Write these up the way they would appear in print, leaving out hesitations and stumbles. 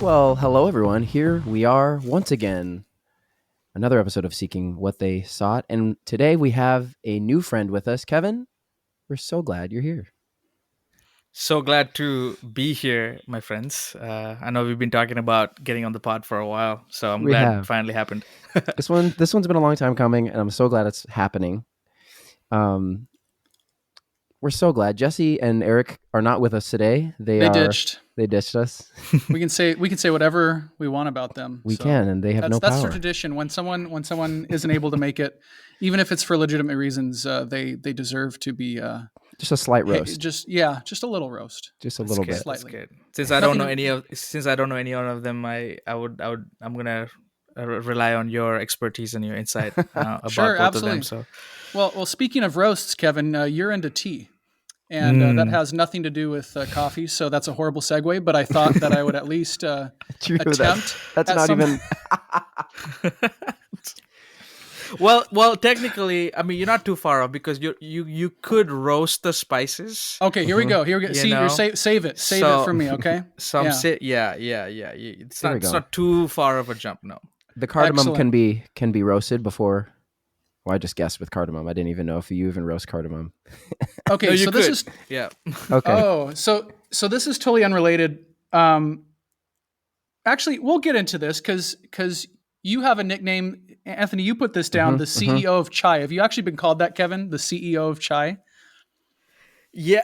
Well, hello everyone. Here we are once again. Another episode of Seeking What They Sought. And today we have a new friend with us. Kevin, we're so glad you're here. So glad to be here, my friends. I know we've been talking about getting on the pod for a while, so I'm We glad it have. finally happened. This one's been a long time coming, and I'm so glad it's happening. Um, we're so glad. Jesse and Eric are not with us today. They ditched. They ditched us. We can say whatever we want about them. We can, and they have no that's power. the tradition. When someone isn't able to make it, even if it's for legitimate reasons, they deserve to be Just a slight roast. just a little roast. Just a little bit. That's Slightly. good. Since I don't know any of them, I'm gonna rely on your expertise and your insight about Sure, both absolutely. of them. So, Well, speaking of roasts, Kevin, you're into tea. And that has nothing to do with coffee, so that's a horrible segue. But I thought that I would at least True, attempt. that's at not some- even. well, technically, I mean, you're not too far off because you could roast the spices. Okay, here we go. See, know? you're save it for me, okay? Some Yeah. sit, yeah. It's There we it's go. not too far of a jump, no. The cardamom Excellent. can be roasted before. Well, I just guessed with cardamom. I didn't even know if you even roast cardamom. Okay, No, you so could. this is Yeah. Okay. Oh, so this is totally unrelated. Actually, we'll get into this because you have a nickname, Anthony. You put this down, the CEO of Chai. Have you actually been called that, Kevin? The CEO of Chai? Yeah,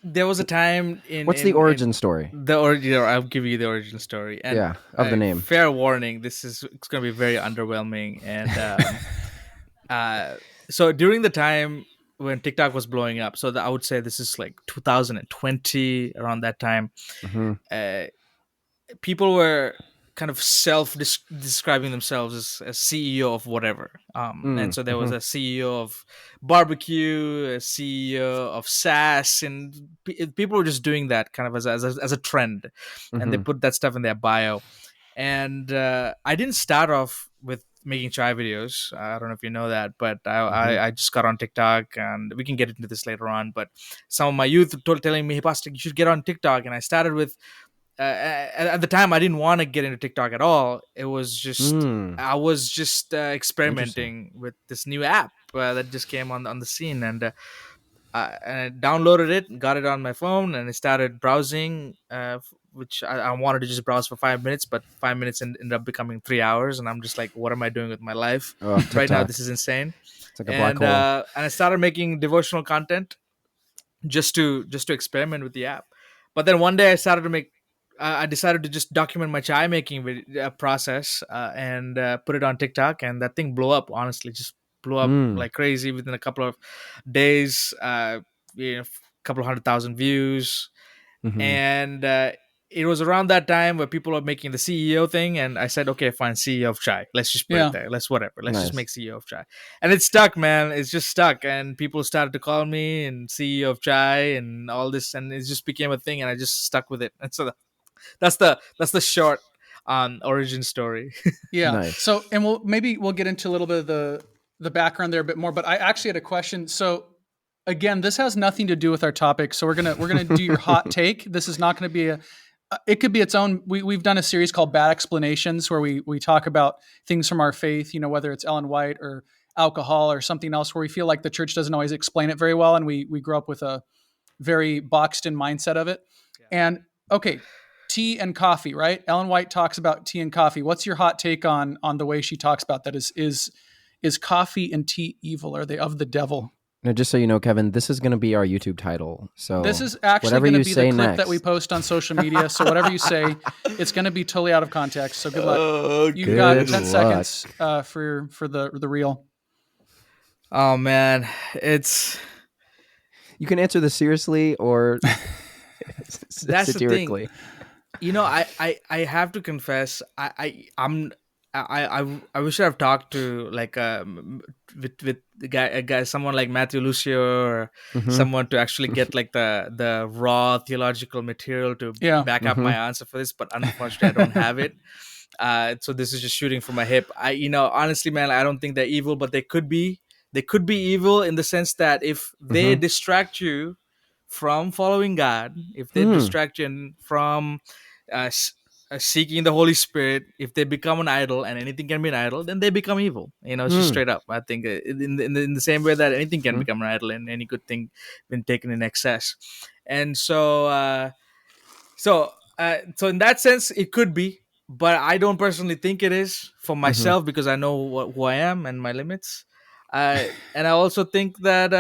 there was a time in What's the origin story? I'll give you the origin story. And Yeah, of the name. Fair warning, it's going to be very underwhelming. And so during the time when TikTok was blowing up, so I would say this is like 2020, around that time, Mm-hmm. people were kind of describing themselves as CEO of whatever. And so there was a CEO of barbecue, a CEO of SaaS, and people were just doing that kind of as a trend. And they put that stuff in their bio. And I didn't start off with making chai videos. I don't know if you know that, but I just got on TikTok, and we can get into this later on. But some of my youth telling me, "Hey, Pastor, you should get on TikTok." And I started with, at the time, I didn't want to get into TikTok at all. It was just, I was just experimenting with this new app that just came on the scene. And I downloaded it, got it on my phone, and I started browsing, which I wanted to just browse for 5 minutes, but 5 minutes ended up becoming 3 hours, and I'm just like, what am I doing with my life right now? This is insane. It's like a black hole. And I started making devotional content just to experiment with the app. But then one day I decided to just document my chai making process and put it on TikTok, and that thing blew up. Honestly, just blew up like crazy within a couple of days. A couple of 100,000 views, and it was around that time where people were making the CEO thing, and I said, okay, fine, CEO of chai. Let's just put it there. Let's just make CEO of chai, and it stuck, man. It's just stuck, and people started to call me and CEO of chai and all this, and it just became a thing, and I just stuck with it. And so that's the short origin story. Yeah. Nice. So, and we'll get into a little bit of the background there a bit more. But I actually had a question. So, again, this has nothing to do with our topic. So we're gonna do your hot take. This is not going to be it could be its own. We've done a series called Bad Explanations where we talk about things from our faith. Whether it's Ellen White or alcohol or something else, where we feel like the church doesn't always explain it very well, and we grew up with a very boxed in mindset of it. Yeah. And okay. Tea and coffee, right? Ellen White talks about tea and coffee. What's your hot take on the way she talks about that? Is coffee and tea evil? Are they of the devil? Now, just so you know, Kevin, this is going to be our YouTube title. So this is actually going to be the clip that we post on social media. So whatever you say, it's going to be totally out of context. So good luck. You've got 10 seconds for the reel. Oh man, you can answer this seriously or that's satirically. The thing. I have to confess, I wish I've talked to like with a guy, someone like Matthew Lucio or someone to actually get like the raw theological material to back up my answer for this, but unfortunately I don't have it. So this is just shooting from my hip. Honestly, man, I don't think they're evil, but they could be. They could be evil in the sense that if they distract you from following God, if they distract you from seeking the Holy Spirit, if they become an idol, and anything can be an idol, then they become evil. It's just straight up. I think in the same way that anything can become an idol, and any good thing when taken in excess. And so in that sense, it could be, but I don't personally think it is for myself, because I know who I am and my limits. And I also think that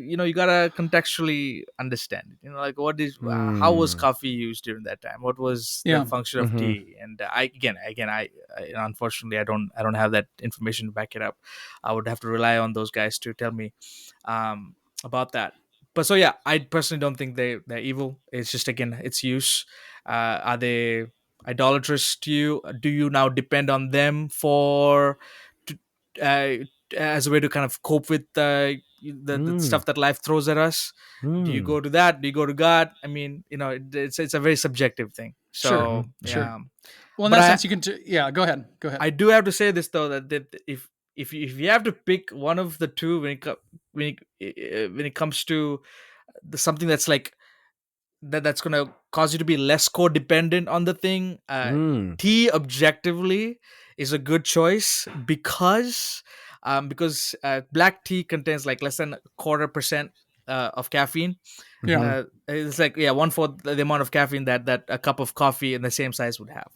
you gotta contextually understand it. Like how was coffee used during that time? What was the Yeah. function of tea? And unfortunately, I don't have that information to back it up. I would have to rely on those guys to tell me about that. But so yeah, I personally don't think they're evil. It's just, again, it's use. Are they idolatrous to you? Do you now depend on them to, uh, as a way to kind of cope with the stuff that life throws at us? Do you go to that? Do you go to God? I mean, it's a very subjective thing. Sure. So Sure. yeah. Well, in But that sense, you can. Go ahead. Go ahead. I do have to say this though, that if you have to pick one of the two when it comes to something that's like that's going to cause you to be less codependent on the thing, tea objectively is a good choice, because black tea contains like less than 1/4% of caffeine. Yeah. It's like, yeah, 1/4 the amount of caffeine that a cup of coffee in the same size would have.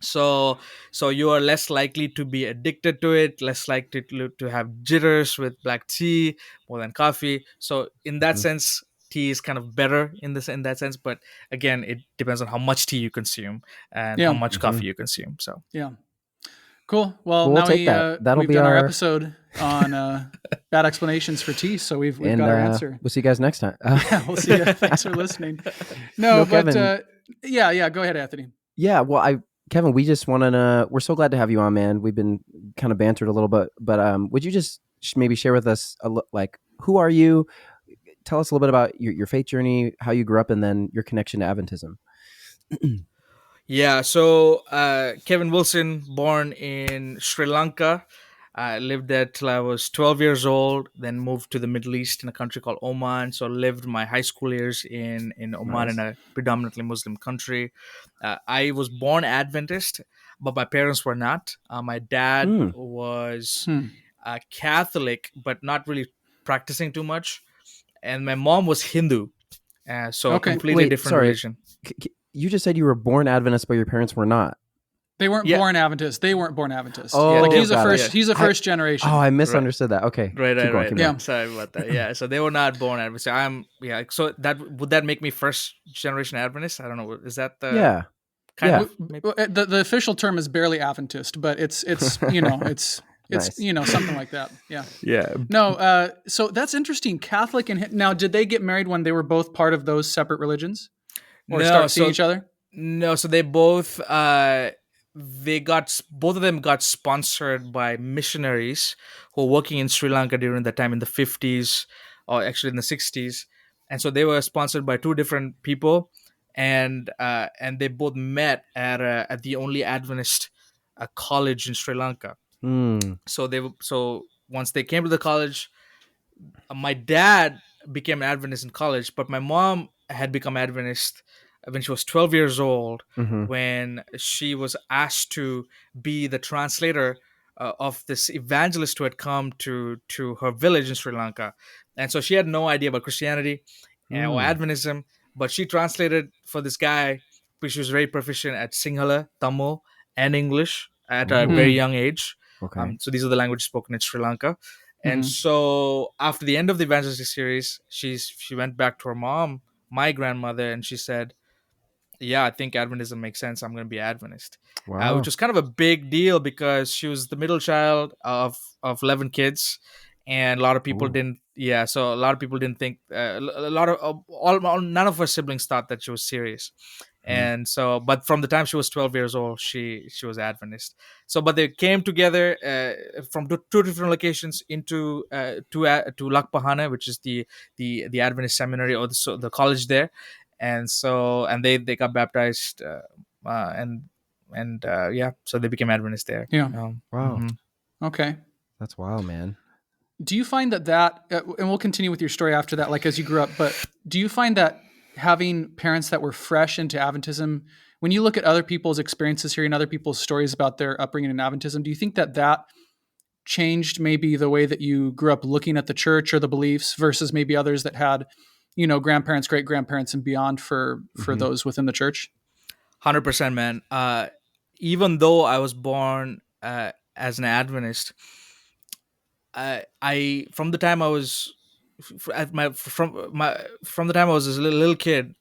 So you are less likely to be addicted to it, less likely to have jitters with black tea more than coffee. So in that sense, tea is kind of better in that sense. But again, it depends on how much tea you consume and how Yeah. much coffee you consume. So Yeah. Cool. Well, We'll now take that. That'll we've be done our our episode on bad explanations for tea, so we've and got our answer. we'll see you guys next time. Yeah, we'll see you. Thanks for listening. No, but Kevin. yeah. Go ahead, Anthony. Yeah, well, Kevin, we just want to. We're so glad to have you on, man. We've been kind of bantered a little bit, but would you just maybe share with us like, who are you? Tell us a little bit about your faith journey, how you grew up, and then your connection to Adventism. Yeah, so Kevin Wilson, born in Sri Lanka. I lived there till I was 12 years old, then moved to the Middle East in a country called Oman. So lived my high school years in Oman, Nice. in a predominantly Muslim country. I was born Adventist, but my parents were not. My dad was Catholic, but not really practicing too much. And my mom was Hindu. So a Okay. completely Wait, different sorry. religion. You just said you were born Adventist, but your parents were not. They weren't Yeah. born Adventist. They weren't born Adventist. Oh, like he's a got it. first. He's a first generation. Oh, I misunderstood that. Okay, Right. keep going. Yeah. Sorry about that. Yeah, so they were not born Adventist. So would that make me first generation Adventist? I don't know. Is that the Yeah. kind of maybe? The official term is barely Adventist, but it's it's Nice. something like that. Yeah. Yeah. No. So that's interesting. Catholic and now, did they get married when they were both part of those separate religions, or start seeing each other? No, so they both both of them got sponsored by missionaries who were working in Sri Lanka during that time in the 50s, or actually in the 60s. And so they were sponsored by two different people, and they both met at the only Adventist college in Sri Lanka. So once they came to the college, my dad became an Adventist in college, but my mom had become Adventist when she was 12 years old, when she was asked to be the translator of this evangelist who had come to her village in Sri Lanka. And so she had no idea about Christianity or Adventism, but she translated for this guy, because she was very proficient at Sinhala, Tamil, and English at a very young age. Okay. So these are the languages spoken in Sri Lanka. And so after the end of the evangelistic series, she went back to her mom, my grandmother, and she said, yeah, I think Adventism makes sense. I'm going to be Adventist. Wow. Which was kind of a big deal, because she was the middle child of 11 kids. And a lot of people didn't. Yeah, so a lot of people didn't think. A lot of none of her siblings thought that she was serious, and so. But from the time she was 12 years old, she was Adventist. So, but they came together from two different locations into to Lakpahana, which is the Adventist seminary, or the college there, and they got baptized, so they became Adventist there. Yeah. Wow. Okay. That's wild, man. Do you find that and we'll continue with your story after that, like as you grew up, but do you find that having parents that were fresh into Adventism, when you look at other people's experiences hearing other people's stories about their upbringing in Adventism, do you think that changed maybe the way that you grew up looking at the church or the beliefs versus maybe others that had, grandparents, great grandparents, and beyond for Mhm. those within the church? 100%, man. Even though I was born as an Adventist, I from the time I was at my from the time I was a little kid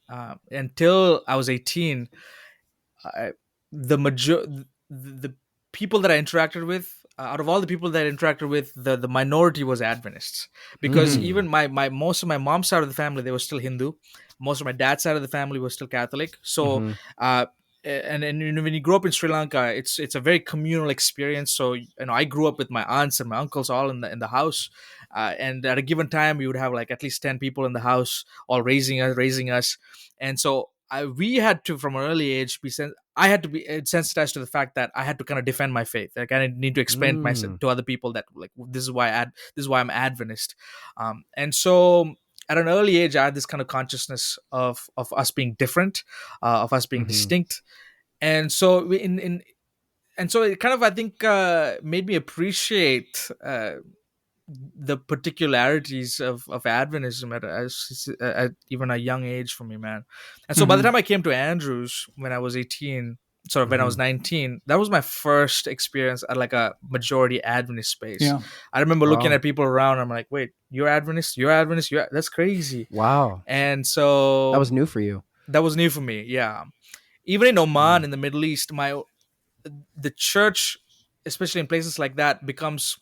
until I was 18, I, the people that I interacted with, out of all the people that I interacted with, the minority was Adventists, because Mm. even my most of my mom's side of the family, they were still Hindu. Most of my dad's side of the family was still Catholic. So Mhm. uh and when you grow up in Sri Lanka, it's a very communal experience. So I grew up with my aunts and my uncles all in the house, and at a given time we would have like at least 10 people in the house, all raising us. And so we had to, from an early age, I had to be sensitized to the fact that I had to kind of defend my faith. Like I need to explain myself Mm. to other people that, like, this is why I'm Adventist. And so at an early age, I had this kind of consciousness of us being different, of us being Mhm. distinct. And so in and so it kind of, I think, made me appreciate the particularities of Adventism at even a young age for me, man. And so by the Mm-hmm. time I came to Andrews when I was 18, sort of when I was Mhm. 19, that was my first experience at like a majority Adventist space. Yeah. I remember looking Wow. at people around. I'm like, wait, you're Adventist? You're Adventist? That's crazy. Wow. And That was so new for you. that was new for me. Yeah. Even in Oman, Mm. in the Middle East, the church, especially in places like that, becomes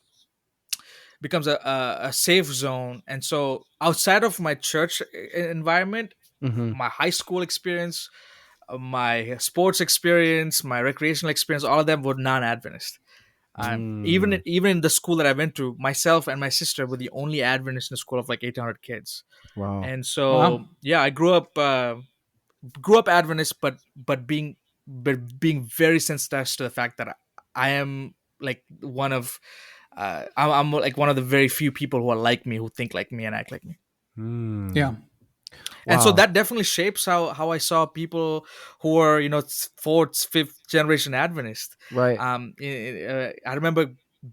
a safe zone. And so outside of my church environment, Mhm. my high school experience, my sports experience, my recreational experience, all of them were non-Adventist. Even Mm. even in the school that I went to, myself and my sister were the only Adventists in a school of like 800 kids. Wow. And Wow. so yeah, I grew up Adventist, but being very sensitized to the fact that I am like I'm like one of the very few people who are like me, who think like me and act like me. Yeah. Mm. And so Wow. that definitely shapes how I saw people who are, fourth, fifth generation Adventist. Right. I remember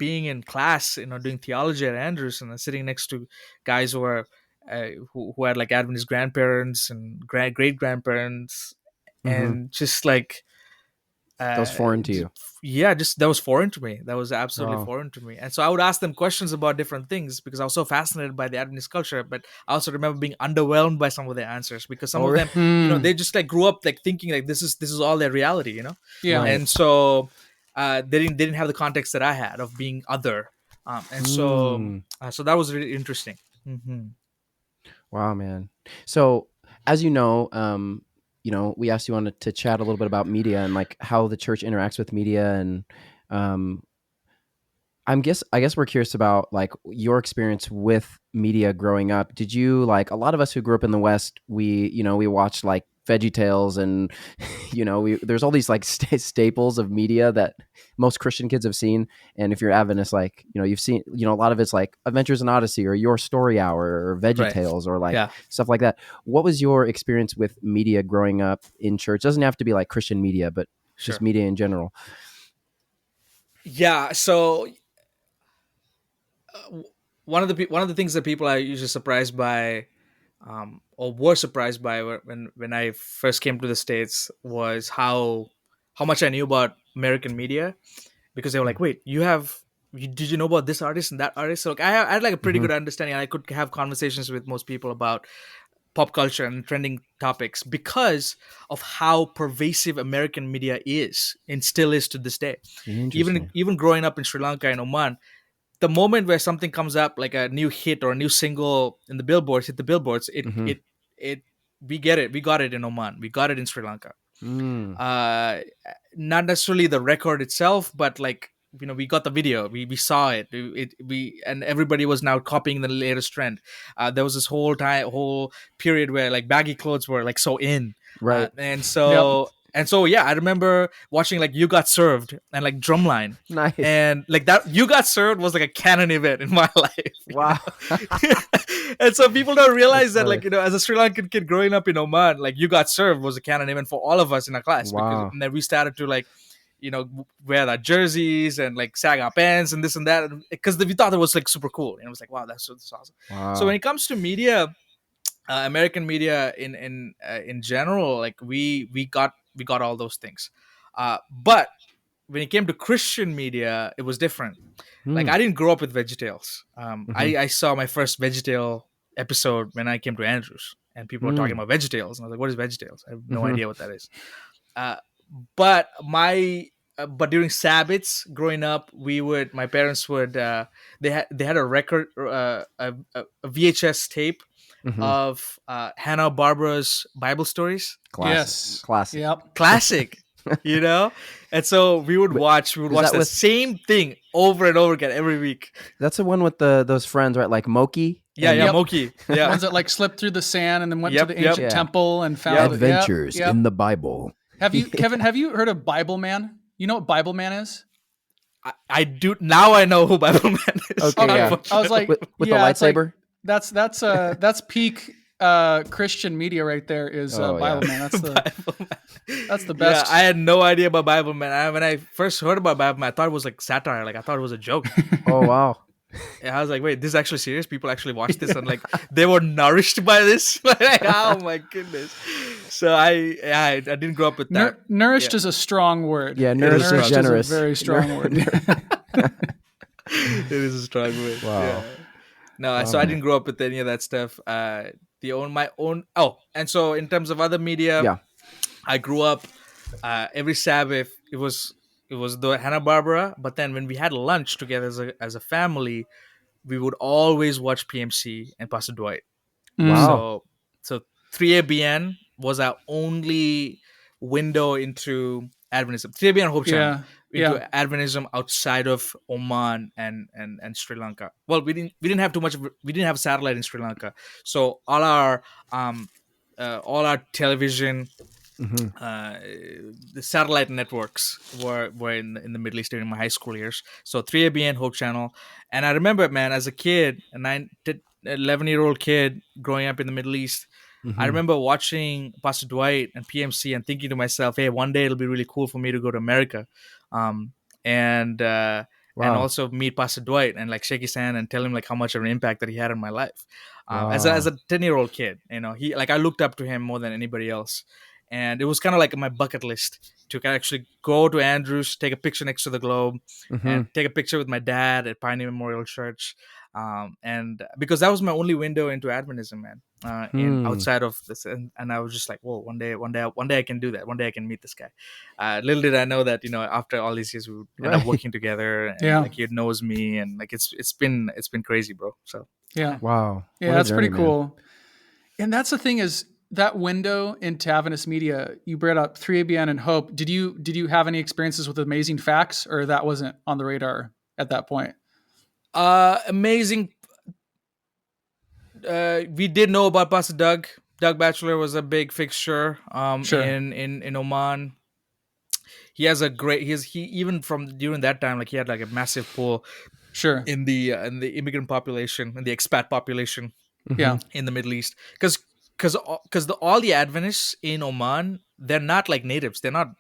being in class, doing theology at Andrews, and sitting next to guys who had like Adventist grandparents and great grandparents, Mhm. and just like That was uh foreign to j- you. yeah, just that was foreign to me. That was absolutely Wow. foreign to me. And so I would ask them questions about different things because I was so fascinated by the Adventist culture. But I also remember being underwhelmed by some of their answers, because some Oh, of really? them, Mm. they just like grew up like thinking like this is all their reality. Yeah. Right. And so they didn't have the context that I had of being other. And so Mm. so that was really interesting. Hmm. Wow, man. So, as we asked you on to chat a little bit about media and like how the church interacts with media, and um, I guess we're curious about like your experience with media growing up. Did you, like a lot of us who grew up in the West, we watched like Veggie Tales and there's all these like staples of media that most Christian kids have seen. And if you're Adventist, like you've seen a lot of it's like Adventures in Odyssey or Your Story Hour or Veggie Right. Tales or like Yeah. stuff like that. What was your experience with media growing up in church? Doesn't have to be like Christian media, but just Sure. media in general. Yeah. So one of the things that people are usually surprised by, or were surprised by when I first came to the States, was how much I knew about American media, because they were like, "Wait, did you know about this artist and that artist?" So like, I had like a pretty Mm-hmm. good understanding. I could have conversations with most people about pop culture and trending topics because of how pervasive American media is and still is to this day. Even Interesting. even growing up in Sri Lanka and Oman, the moment where something comes up like a new hit or a new single in the billboards, hit the billboards, it Mm-hmm. it it we got it in Oman, we got it in Sri Lanka. Mm. uh Not necessarily the record itself, but like, we got the video, we saw it, and everybody was now copying the latest trend. There was this whole period where like baggy clothes were like so in. Right. And Yep. so And so yeah, I remember watching like You Got Served and like Drumline. Nice. And like that You Got Served was like a canon event in my life. Wow. And so people don't realize that, funny. like, as a Sri Lankan kid growing up in Oman, like You Got Served was a canon event for all of us in our class. Because Wow. and then we started to like, wear our jerseys and like sag our pants and this and that, because we thought it was like super cool. And it was like, wow, that's awesome. Wow. So when it comes to media, American media in general, like we got all those things, but when it came to Christian media, it was different. Like I didn't grow up with VeggieTales. I saw my first VeggieTale episode when I came to Andrews, and people were talking about VeggieTales, and I was like, "What is VeggieTales?" I have no idea what that is. But during Sabbaths growing up, my parents would they had a record a VHS tape of Hanna Barbera's Bible stories. Yes. Classic. Yep. Classic. And so we would watch the same thing over and over again every week. That's the one with those friends, right? Like Moki. Yeah, Yep. Moki. Yeah. Ones that like slipped through the sand and then went Yep, to the yep. ancient Yeah. temple and found Adventures Yep. in the Bible. Have you, Kevin? Have you heard of Bible Man? You know what Bible Man is? I do now. I know who Bible Man is. Okay, yeah. I was like, With the yeah, it's like- lightsaber. that's peak Christian media right there. Is Oh, Bible yeah. Man? That's the Bible Man. that's the best. Yeah, I had no idea about Bible Man. When I first heard about Bible Man, I thought it was like satire. Like I thought it was a joke. Oh wow. And I was like, wait, this is actually serious? People actually watch this and like they were nourished by this? Like, oh my goodness. So I didn't grow up with that. Nourished Yeah. is a strong word. Yeah, nourished is generous. Is a very strong word. It is a strong word. Wow. Yeah. No, so I didn't grow up with any of that stuff. And so in terms of other media, Yeah. I grew up every Sabbath. It was the Hanna Barbera, but then when we had lunch together as a family, we would always watch PMC and Pastor Dwight. Wow. So 3ABN was our only window into Adventism. 3ABN Hope Channel into Adventism outside of Oman and Sri Lanka. Well, we didn't have we didn't have satellite in Sri Lanka, so all our television. The satellite networks were in the Middle East during my high school years. So 3ABN Hope Channel, and I remember, man, as a kid, 11-year-old kid growing up in the Middle East, I remember watching Pastor Dwight and PMC and thinking to myself, hey, one day it'll be really cool for me to go to America, and also meet Pastor Dwight and like shake his hand and tell him like how much of an impact that he had on my life. As a 10-year-old kid, he I looked up to him more than anybody else. And it was kind of like my bucket list to actually go to Andrews, take a picture next to the globe, and take a picture with my dad at Pioneer Memorial Church. And because that was my only window into Adventism, man, outside of this. And I was just like, whoa, one day I can do that. One day I can meet this guy. Little did I know that, after all these years, we would end up working together. And like he knows me, and like it's been crazy, bro. So yeah, wow, yeah, that's pretty cool. And that's the thing is, that window into Adventist media, you brought up 3ABN and Hope. Did you have any experiences with Amazing Facts, or that wasn't on the radar at that point? Amazing. We did know about Pastor Doug. Doug Batchelor was a big fixture in Oman. He has even from during that time, like he had like a massive pull in the immigrant population and the expat population in the Middle East, because all the Adventists in Oman, they're not like natives. They're not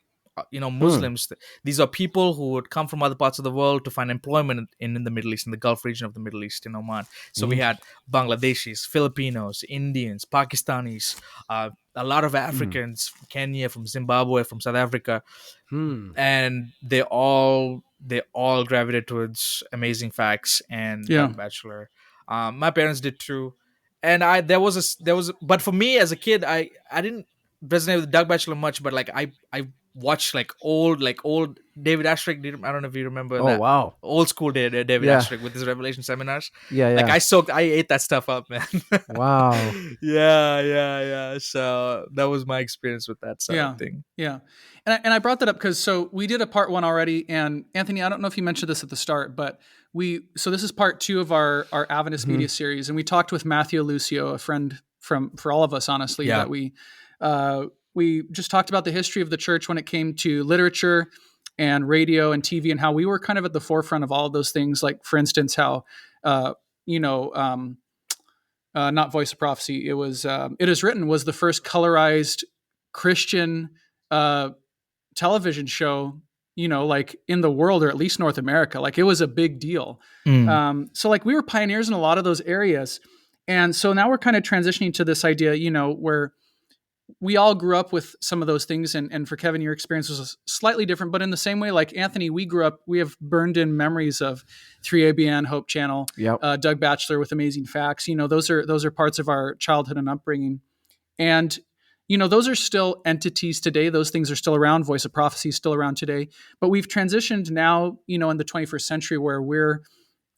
Muslims. These are people who would come from other parts of the world to find employment in the Middle East, in the Gulf region of the Middle East, in Oman. So we had Bangladeshis, Filipinos, Indians, Pakistanis, a lot of Africans from Kenya, from Zimbabwe, from South Africa, and they all gravitated towards Amazing Facts and Doug Batchelor. My parents did too. And but for me as a kid, I didn't resonate with Doug Batchelor much, but like I watched like old David Ashrick. I don't know if you remember that. Wow. Old school David Ashrick with his Revelation seminars. Yeah. Like I ate that stuff up, man. Wow. Yeah. So that was my experience with that side of thing. Yeah. And I brought that up because we did a part 1 already, and Anthony, I don't know if you mentioned this at the start, but so this is part 2 of our Adventist media series, and we talked with Matthew Lucio, a friend for all of us, honestly, that we we just talked about the history of the church when it came to literature and radio and TV, and how we were kind of at the forefront of all of those things. Like, for instance, how uh, you know, not Voice of Prophecy. It was It Is Written was the first colorized Christian uh, television show, like in the world, or at least North America. Like, it was a big deal. Mm. So like we were pioneers in a lot of those areas. And so now we're kind of transitioning to this idea, where we all grew up with some of those things. And for Kevin, your experience was slightly different, but in the same way, like Anthony, we have burned in memories of 3ABN, Hope Channel, Yep. Doug Batchelor with Amazing Facts. Those are parts of our childhood and upbringing. And, those are still entities today. Those things are still around. Voice of Prophecy is still around today. But we've transitioned now, in the 21st century, where we're,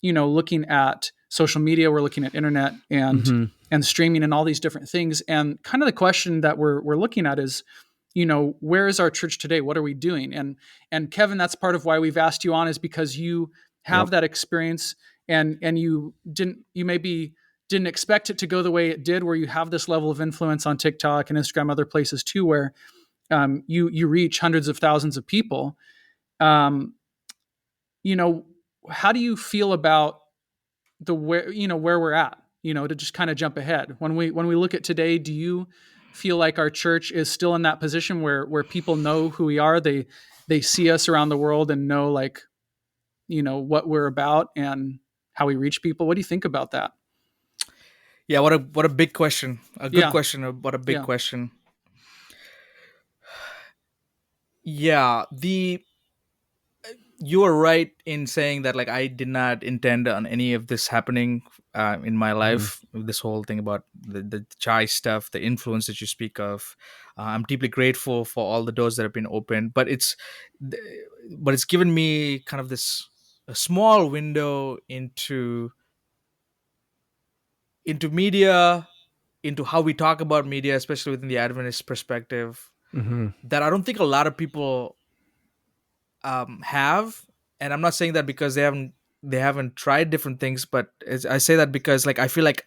looking at social media, we're looking at internet Mm-hmm. and streaming and all these different things. And kind of the question that we're looking at is, where is our church today? What are we doing? And Kevin, that's part of why we've asked you on, is because you have Yep. that experience, and you maybe didn't expect it to go the way it did, where you have this level of influence on TikTok and Instagram, other places too, where you reach hundreds of thousands of people. Um, how do you feel about where we're at? To just kind of jump ahead, when we look at today, do you feel like our church is still in that position where people know who we are? They see us around the world and know, like, what we're about and how we reach people. What do you think about that? Yeah, what a big question. A good Yeah, question. What a big yeah. question. Yeah, the you are right in saying that, like, I did not intend on any of this happening in my Mm-hmm. life. This whole thing about the chai stuff, the influence that you speak of, I'm deeply grateful for all the doors that have been opened. But it's given me kind of this a small window into media, into how we talk about media, especially within the Adventist perspective, Mm-hmm. that I don't think a lot of people have. And I'm not saying that because they haven't tried different things, but I say that because, like, I feel like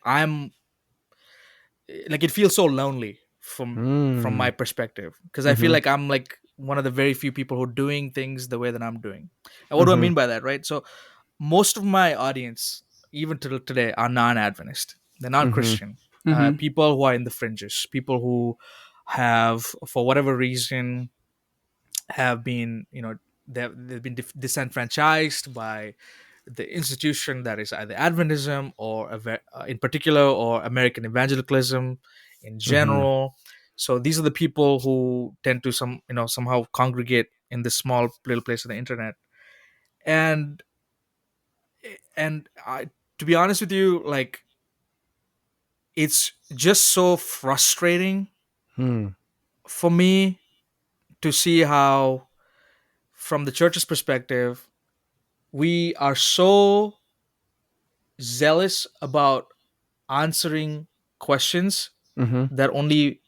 it feels so lonely from Mm. my perspective, because I feel Mm-hmm. like I'm like one of the very few people who are doing things the way that I'm doing. And what do I Mm-hmm. mean by that, right? So most of my audience, even till today, are non-Adventist. They're Mm-hmm. non-Christian. Mm-hmm. People who are in the fringes, people who have, for whatever reason, have been, they've been disenfranchised by the institution that is either Adventism or in particular, or American evangelicalism in Mm-hmm. general. So these are the people who tend to somehow congregate in this small little place on the internet. And to be honest with you, like, it's just so frustrating Hmm. for me to see how, from the church's perspective, we are so zealous about answering questions Mm-hmm. that only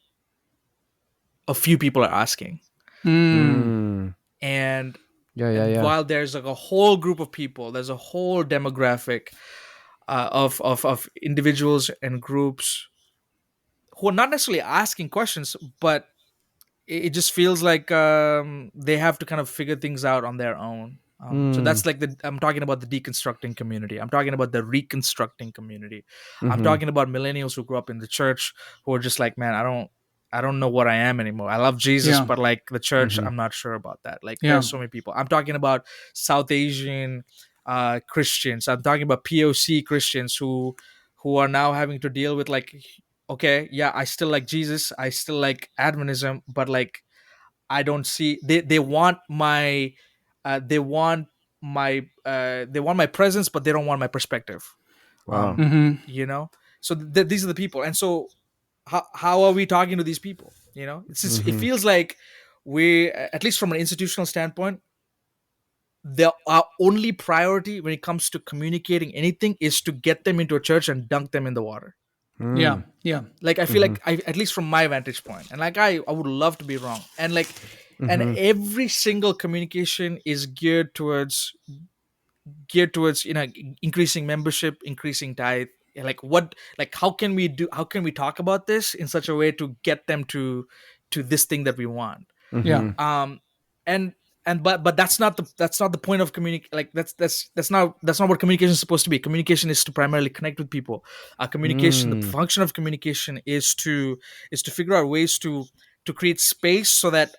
a few people are asking. Mm. Mm. and Yeah, yeah, and yeah. while there's like a whole group of people, there's a whole demographic of individuals and groups who are not necessarily asking questions, but it just feels like they have to kind of figure things out on their own. So Mm. that's like I'm talking about the deconstructing community. I'm talking about the reconstructing community. I'm Mm-hmm. talking about millennials who grew up in the church, who are just like, man, I don't know what I am anymore. I love Jesus, Yeah, but like the church, Mm-hmm. I'm not sure about that. Like, yeah. there's so many people. I'm talking about South Asian Christians. I'm talking about POC Christians who are now having to deal with, like, okay, yeah, I still like Jesus, I still like Adventism, but like, I don't see, they want my they want my presence, but they don't want my perspective. Wow. Um, Mm-hmm. you know, so these are the people. And so how are we talking to these people? It Mm-hmm. feels like we, at least from an institutional standpoint, our only priority when it comes to communicating anything is to get them into a church and dunk them in the water. Yeah, Mm. yeah. Like, I feel Mm-hmm. like, at least from my vantage point, and like, I would love to be wrong, and like, and Mm-hmm. every single communication is geared towards increasing membership, increasing tithe. Like, how can we talk about this in such a way to get them to to this thing that we want. Yeah. And but that's not the point of like that's not what communication is supposed to be. Communication is to primarily connect with people. Communication, the function of communication is to figure out ways to create space so that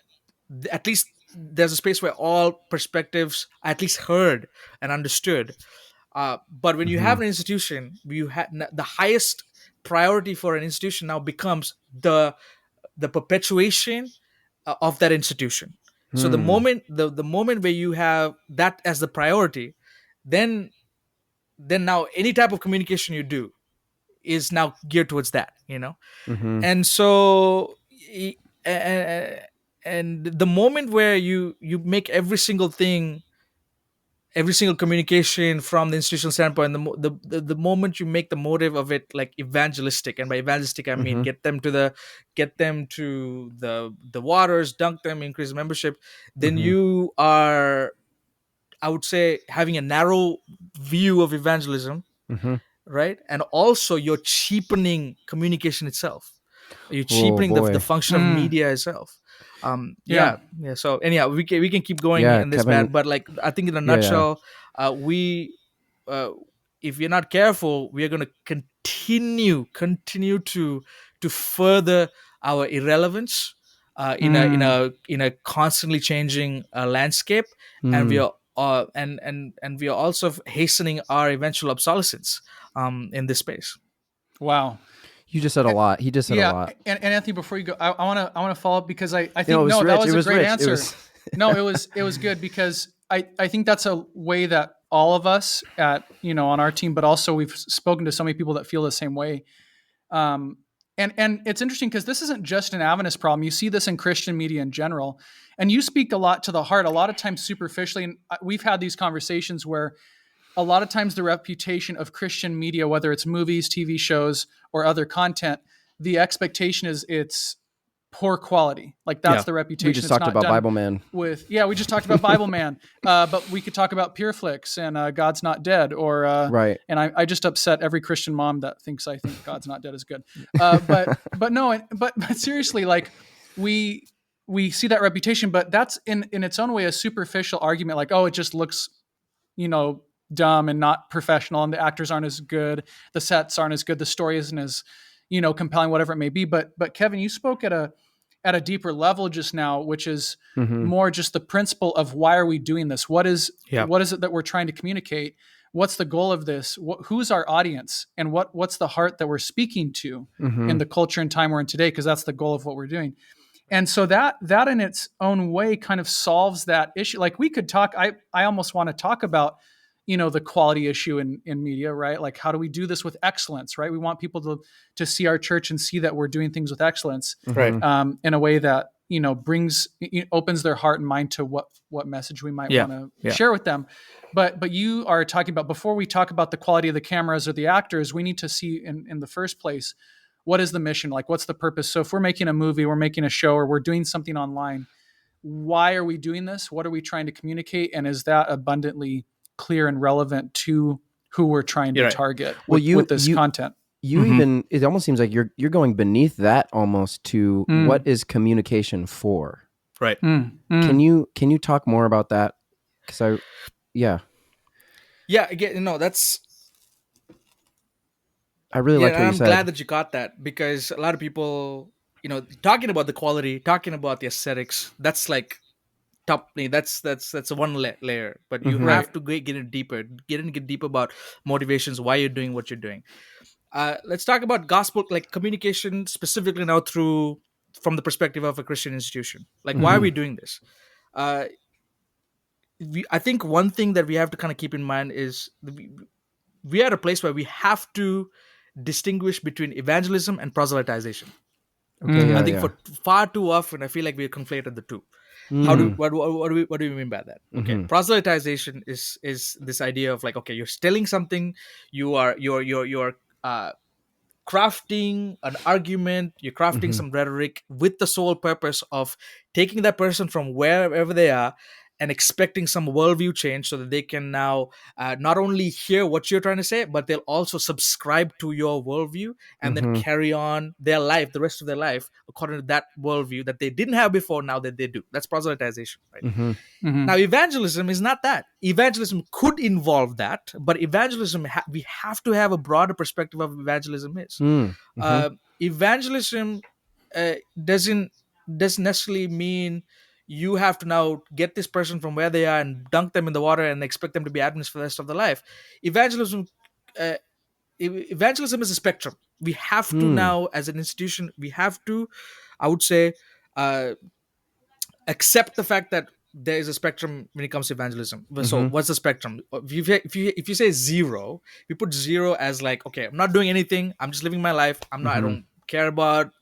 at least there's a space where all perspectives are at least heard and understood. But when you have an institution, the highest priority for an institution now becomes the perpetuation of that institution. So the moment where you have that as the priority, then now any type of communication you do is now geared towards that, and so and the moment where you make every single communication from the institutional standpoint, the moment you make the motive of it like evangelistic, and by evangelistic I mean get them to the waters, dunk them, increase membership, then you are, I would say, having a narrow view of evangelism, right? And also you're cheapening communication itself. You're Oh cheapening the boy. function of media itself. Yeah. So anyhow, we can keep going Yeah, in this Kevin. bad, but like I think in a Yeah, yeah. nutshell, we if we're not careful, we are going to continue to further our irrelevance in a constantly changing landscape, and we are and we are also hastening our eventual obsolescence in this space. Wow. You just said a lot. He just said a Yeah, lot. and Anthony, before you go, I want to follow up because I think No, it was no, rich. that was It a was great rich. It answer. was- No, it was good because I think that's a way that all of us at on our team, but also we've spoken to so many people that feel the same way. And it's interesting because this isn't just an Adventist problem. You see this in Christian media in general, and you speak a lot to the heart. A lot of times superficially, and we've had these conversations where a lot of times the reputation of Christian media, whether it's movies, TV shows, or other content, the expectation is it's poor quality. Like that's Yeah. the reputation. We just It's talked not about done Bible Man. with, we just talked about Bible Man, but we could talk about Pureflix and God's Not Dead, or Right. And I just upset every Christian mom that thinks I think God's Not Dead is good. But no, but seriously, like we see that reputation, but that's in its own way a superficial argument. Like, oh, it just looks, dumb and not professional, and the actors aren't as good, the sets aren't as good, the story isn't as, compelling, whatever it may be. But Kevin, you spoke at a deeper level just now, which is more just the principle of why are we doing this? What is it that we're trying to communicate? What's the goal of this? Who's our audience, and what's the heart that we're speaking to in the culture and time we're in today? Because that's the goal of what we're doing. And so that in its own way kind of solves that issue. Like we could talk, I almost want to talk about, the quality issue in media, right? Like how do we do this with excellence, right? We want people to see our church and see that we're doing things with excellence, Right. In a way that, opens their heart and mind to what message we might want to share with them. But you are talking about, before we talk about the quality of the cameras or the actors, we need to see in the first place, what is the mission? Like, what's the purpose? So if we're making a movie, we're making a show, or we're doing something online, why are we doing this? What are we trying to communicate? And is that abundantly clear and relevant to who we're trying to target with this content? You even, it almost seems like you're going beneath that almost to what is communication for? Right. Can you talk more about that? Because again, that's. I really like what you I'm said. glad that you got that, because a lot of people, talking about the quality, talking about the aesthetics, that's like top. That's a one layer, but you have to get deeper about motivations, why you're doing what you're doing. Let's talk about gospel, like communication specifically now from the perspective of a Christian institution. Like, why are we doing this? I think one thing that we have to kind of keep in mind is we are at a place where we have to distinguish between evangelism and proselytization. Okay, I think for far too often, I feel like we conflated the two. What do we mean by that? Okay, proselytization is this idea of like, okay, you're telling something, you're crafting an argument, you're crafting some rhetoric with the sole purpose of taking that person from wherever they are and expecting some worldview change so that they can now not only hear what you're trying to say, but they'll also subscribe to your worldview and then carry on their life, the rest of their life, according to that worldview that they didn't have before, now that they do. That's proselytization, right? Now, evangelism is not that. Evangelism could involve that, but evangelism, we have to have a broader perspective of evangelism is. Evangelism doesn't necessarily mean you have to now get this person from where they are and dunk them in the water and expect them to be Adventists for the rest of their life. Evangelism is a spectrum. We have to now, as an institution, we have to, I would say, accept the fact that there is a spectrum when it comes to evangelism. So what's the spectrum? If you say zero, we put zero as like, okay, I'm not doing anything, I'm just living my life, I don't care about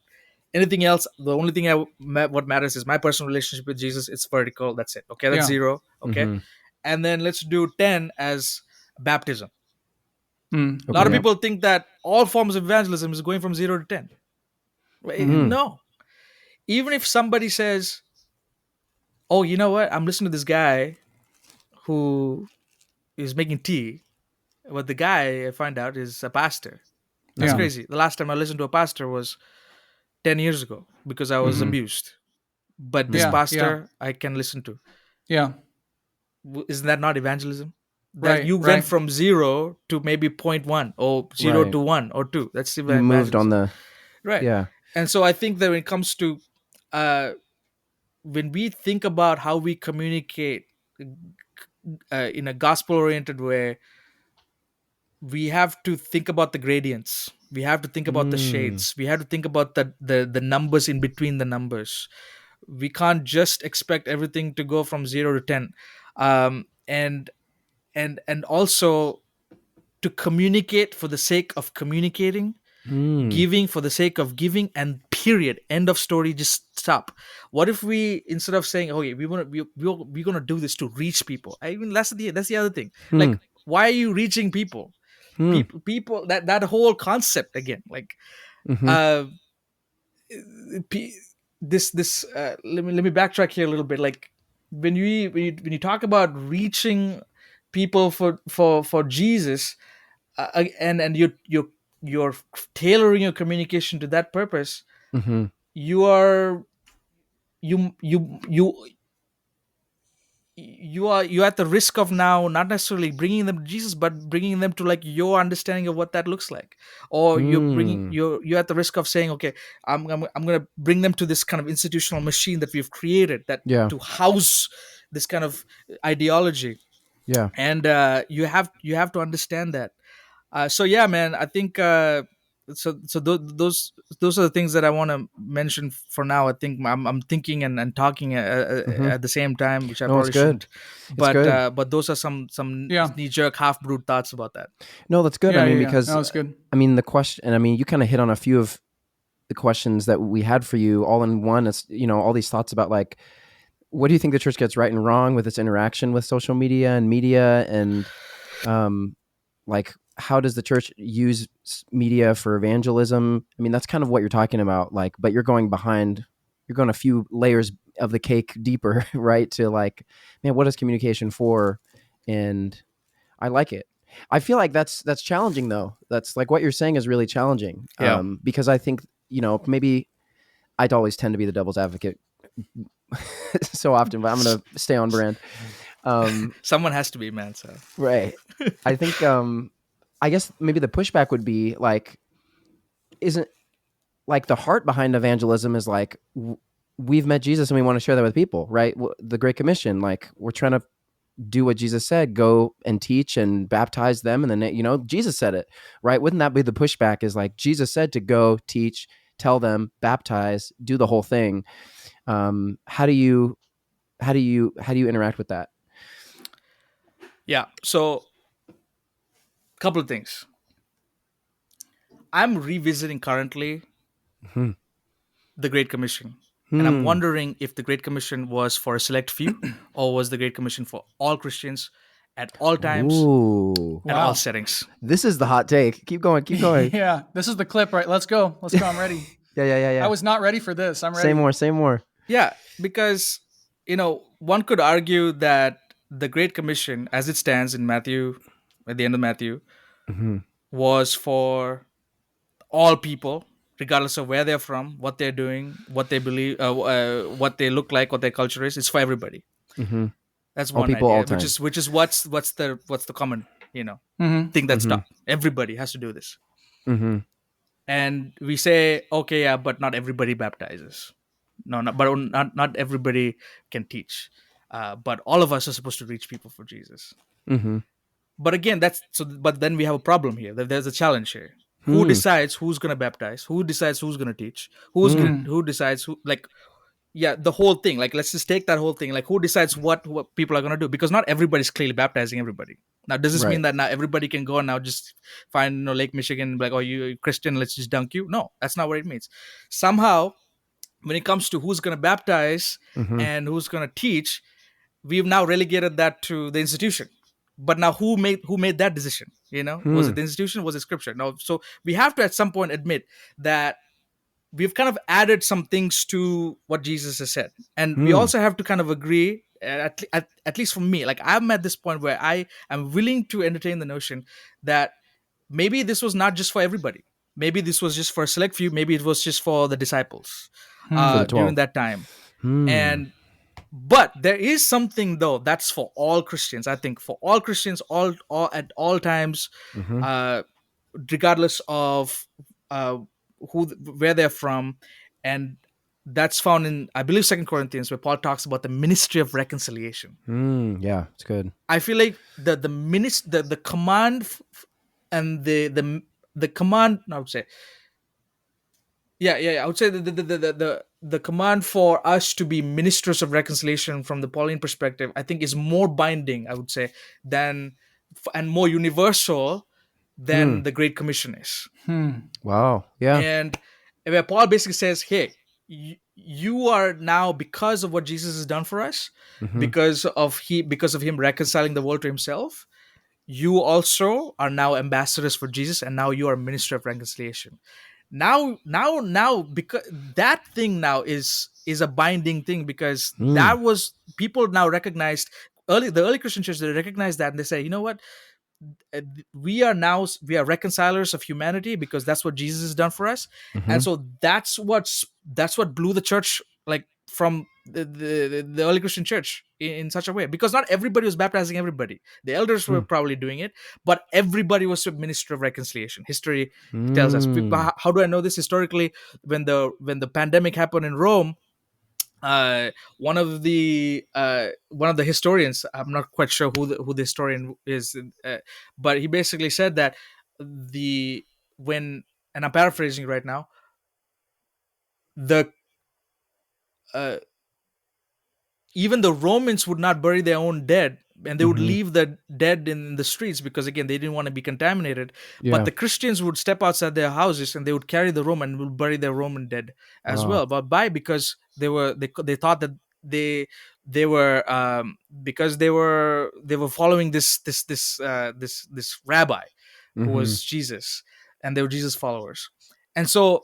anything else. The only thing what matters is my personal relationship with Jesus. It's vertical. That's it. Okay, that's zero. Okay, and then let's do 10 as baptism. A lot of people think that all forms of evangelism is going from 0 to 10. No. Even if somebody says, oh, you know what? I'm listening to this guy who is making tea, but the guy I find out is a pastor. That's crazy. The last time I listened to a pastor was 10 years ago because I was abused. But this pastor I can listen to. Yeah. Isn't that not evangelism? That you went from 0 to maybe 0.1 or 0 to 1 or 2. That's evangelism. You moved on the... Right. Yeah. And so I think that when it comes to... when we think about how we communicate in a gospel-oriented way, we have to think about the gradients. We have to think about the shades. We have to think about the numbers in between the numbers. We can't just expect everything to go from 0 to 10. And also to communicate for the sake of communicating, giving for the sake of giving, and period, end of story, just stop. What if we, instead of saying, okay, we're gonna do this to reach people, that's the other thing. Like, why are you reaching people? People, that whole concept again, like this let me backtrack here a little bit. Like, when you talk about reaching people for Jesus, and you're tailoring your communication to that purpose, you are you're at the risk of now not necessarily bringing them to Jesus, but bringing them to like your understanding of what that looks like. Or you're at the risk of saying, okay, I'm going to bring them to this kind of institutional machine that we've created that to house this kind of ideology. Yeah. And you have to understand that. So yeah, man, I think those are the things that I want to mention for now. I think I'm thinking and talking at the same time, which I probably shouldn't. But those are some knee-jerk, half-brewed thoughts about that. No, that's good. Because that's good. I mean, the question, and I mean, you kind of hit on a few of the questions that we had for you all in one. It's, all these thoughts about like, what do you think the church gets right and wrong with its interaction with social media and media, and like, how does the church use media for evangelism? I mean, that's kind of what you're talking about, like, but you're going a few layers of the cake deeper, right? To like, man, what is communication for? And I like it. I feel like that's challenging though. That's like what you're saying is really challenging. Because I think, maybe I'd always tend to be the devil's advocate so often, but I'm going to stay on brand. Someone has to be, man. So right. I think, I guess maybe the pushback would be like, isn't like the heart behind evangelism is like, we've met Jesus and we want to share that with people, right? The Great Commission, like, we're trying to do what Jesus said, go and teach and baptize them. And then, Jesus said it, right? Wouldn't that be the pushback, is like, Jesus said to go teach, tell them, baptize, do the whole thing. How do you interact with that? Yeah. So, couple of things. I'm revisiting currently the Great Commission. And I'm wondering if the Great Commission was for a select few, or was the Great Commission for all Christians at all times and all settings. This is the hot take. Keep going. Yeah, this is the clip, right? Let's go. I'm ready. Yeah. I was not ready for this. I'm ready. Say more. Yeah, because, one could argue that the Great Commission, as it stands in Matthew, at the end of Matthew, Hmm. was for all people, regardless of where they're from, what they're doing, what they believe, what they look like, what their culture is. It's for everybody. Hmm. That's All one people, all idea, time. which is what's the common Mm-hmm. thing that's Hmm. taught. Everybody has to do this, Hmm. and we say, okay, yeah, but not everybody baptizes. No, not everybody can teach. But all of us are supposed to reach people for Jesus. Hmm. But again, that's so. But then we have a problem here. There's a challenge here. Who Hmm. decides who's going to baptize? Who decides who's going to teach? Hmm. Who decides who? Like, yeah, the whole thing. Like, let's just take that whole thing. Like, who decides what people are going to do? Because not everybody's clearly baptizing everybody. Now, does this Right. mean that now everybody can go and now just find Lake Michigan and be like, oh, you Christian, let's just dunk you? No, that's not what it means. Somehow, when it comes to who's going to baptize Hmm. and who's going to teach, we've now relegated that to the institution. But now who made that decision? Was Hmm. it the institution? Was it scripture? Now, so we have to at some point admit that we've kind of added some things to what Jesus has said, and we Hmm. also have to kind of agree. At least for me, like, I'm at this point where I am willing to entertain the notion that maybe this was not just for everybody. Maybe this was just for a select few. Maybe it was just for the disciples For the during 12. that time. Hmm. And but there is something though that's for all Christians. I think for all Christians, all at all times, Hmm. uh, regardless of uh, where they're from, and that's found in, I believe, Second Corinthians, where Paul talks about the ministry of reconciliation. Hmm. Yeah, it's good. I feel like the command and the command, I would say, yeah, I would say the command for us to be ministers of reconciliation from the Pauline perspective, I think, is more binding, I would say, than and more universal Hmm. than the Great Commission is. Hmm. Wow. Yeah. And where Paul basically says, hey, you are now, because of what Jesus has done for us, Hmm. because of him reconciling the world to himself, you also are now ambassadors for Jesus, and now you are a minister of reconciliation. Now, because that thing now is a binding thing, because Hmm. that was, people now recognized, the early Christian church, they recognized that, and they say, you know what, we are reconcilers of humanity because that's what Jesus has done for us. And Hmm. so that's what blew the church, like, from the early Christian church in such a way, because not everybody was baptizing everybody. The elders were Hmm. probably doing it, but everybody was a minister of reconciliation. History tells us. Hmm. How do I know this? Historically, when the pandemic happened in Rome, one of the historians, I'm not quite sure who the historian is, but he basically said that the when and I'm paraphrasing right now, the uh, even the Romans would not bury their own dead, and they would Hmm. leave the dead in the streets, because again, they didn't want to be contaminated. But Yeah. the Christians would step outside their houses and they would carry the Roman and would bury their Roman dead as Wow. well. But because they thought that they were because they were following this rabbi who Hmm. was Jesus, and they were Jesus followers. And so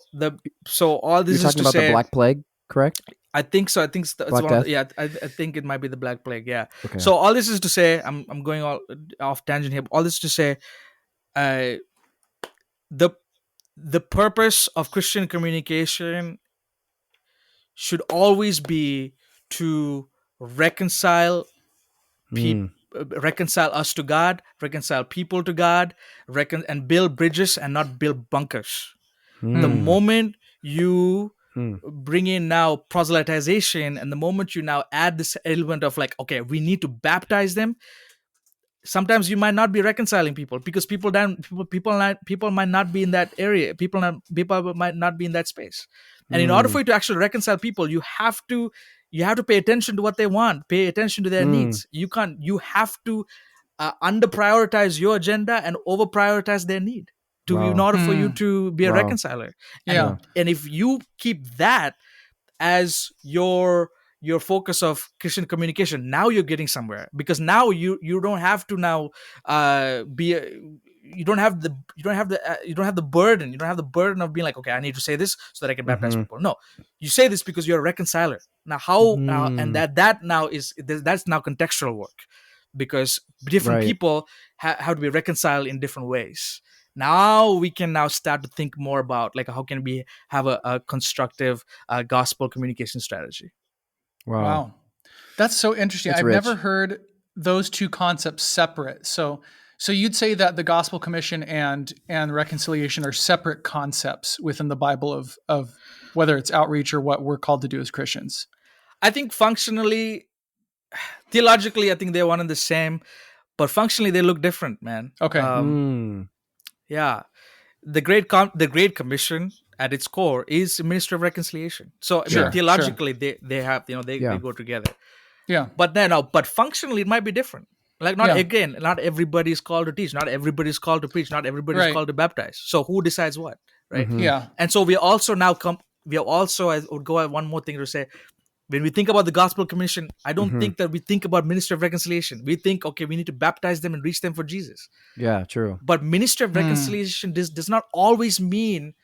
all You're this is talking to about the say, Black Plague, correct? I think so. I think it's Black one of the, Death. yeah. I think it might be the Black Plague. Yeah. Okay. So all this is to say, I'm going all off tangent here. But all this to say, uh, the the purpose of Christian communication should always be to reconcile people, Hmm. reconcile us to God, reconcile people to God, and build bridges and not build bunkers. The Hmm. Hmm. moment you Hmm. bring in now proselytization, and the moment you now add this element of, like, okay, we need to baptize them, sometimes you might not be reconciling people, because people might not be in that area, people might not be in that space. And in order Hmm. for you to actually reconcile people, you have to pay attention to what they want, pay attention to their Hmm. needs. You have to under prioritize your agenda and over prioritize their need, to in Wow. order for you Hmm. to be a Wow. reconciler. and Yeah. Yeah. and if you keep that as your focus of Christian communication, now you're getting somewhere, because now you don't have to now be you don't have the burden. You don't have the burden of being like, okay, I need to say this so that I can baptize people. No, you say this because you're a reconciler. Now and that now that's now contextual work, because different Right. people have to be reconciled in different ways. Now we can now start to think more about like how can we have a constructive gospel communication strategy. Wow. That's so interesting. It's I've never rich. heard those two concepts separate. So you'd say that the gospel commission and reconciliation are separate concepts within the Bible of whether it's outreach or what we're called to do as Christians. I think functionally, theologically, I think they're one and the same, but functionally they look different, man. Okay. Yeah, the Great Commission at its core is a ministry of reconciliation. So I mean, Sure. theologically, they have they go together. Yeah. But functionally, it might be different. Like not everybody is called to teach, not everybody is called to preach, not everybody is Right. called to baptize. So who decides what, right? Yeah. And so we also now come. We are also, I would go at one more thing to say. When we think about the gospel commission, I don't think that we think about ministry of reconciliation. We think, okay, we need to baptize them and reach them for Jesus. Yeah, true. But ministry of reconciliation does not always mean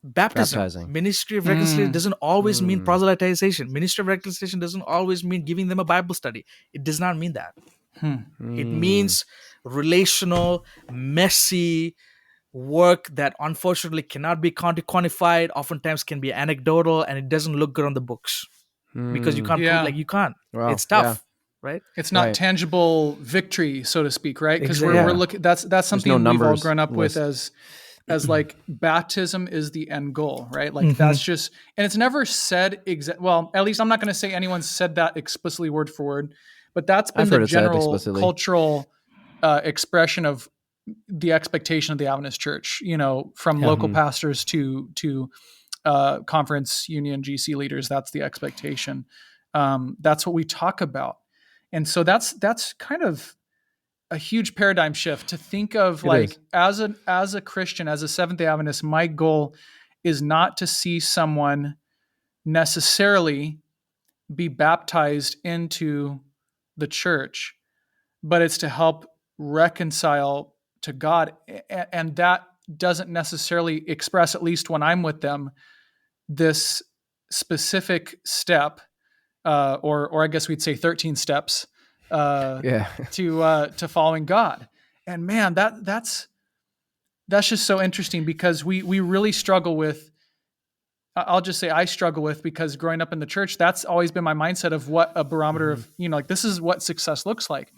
baptism. Baptizing. Ministry of reconciliation doesn't always mean proselytization. Ministry of reconciliation doesn't always mean giving them a Bible study. It does not mean that. It means relational, messy work that unfortunately cannot be quantified, oftentimes can be anecdotal, and it doesn't look good on the books because you can't prove, you can't. Wow. It's tough, right? It's not Right. tangible victory, so to speak, right? Because Exactly. we're looking. That's something no we've all numbers grown up with list. as like baptism is the end goal, right? Like that's just, and it's never said well, at least I'm not going to say anyone said that explicitly word for word, but that's been I've heard the it said general explicitly. cultural expression of the expectation of the Adventist church, from local pastors to conference union GC leaders. That's the expectation. That's what we talk about. And so that's kind of a huge paradigm shift to think of It as a Christian, as a Seventh-day Adventist, my goal is not to see someone necessarily be baptized into the church, but it's to help reconcile to God. And that doesn't necessarily express, at least when I'm with them, this specific step, or I guess we'd say 13 steps to following God. And man, that's just so interesting, because we really struggle with, I'll just say I struggle with, because growing up in the church, that's always been my mindset of what a barometer of, like, this is what success looks like.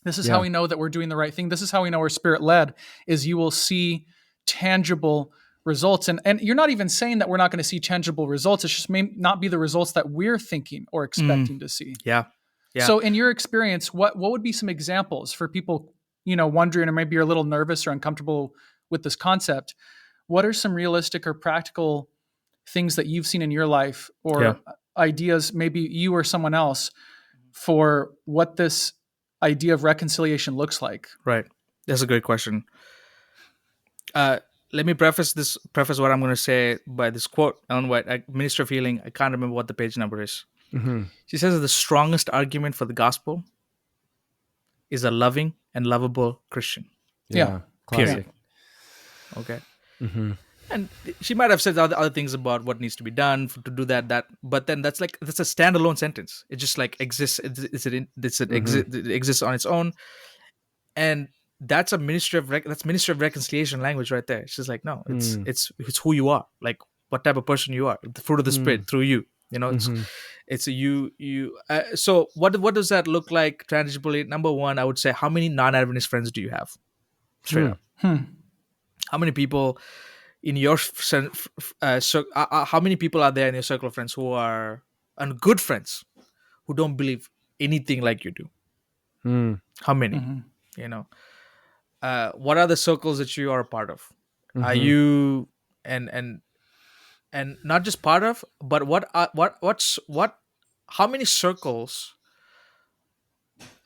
This is how we know that we're doing the right thing. This is how we know we're spirit led, is you will see tangible results. And you're not even saying that we're not going to see tangible results. It's just may not be the results that we're thinking or expecting to see. Yeah. So in your experience, what would be some examples for people, wondering, or maybe you're a little nervous or uncomfortable with this concept? What are some realistic or practical things that you've seen in your life, or ideas, maybe you or someone else, for what this idea of reconciliation looks like? Right. That's a great question. Let me preface what I'm going to say by this quote. Ellen White, Minister of Healing. I can't remember what the page number is. She says that the strongest argument for the gospel is a loving and lovable Christian. Yeah. Classic. Okay. And she might have said other things about what needs to be done to do that, but then that's a standalone sentence. It just like exists. It exists on its own, and that's a ministry of reconciliation language right there. She's like, no, it's who you are, like what type of person you are, the fruit of the Spirit through you. It's a you. So what does that look like tangibly? Number one, I would say, how many non-Adventist friends do you have? Straight up. How many people in your how many people are there in your circle of friends who are and good friends who don't believe anything like you do? How many? What are the circles that you are a part of? Are you and not just part of, but how many circles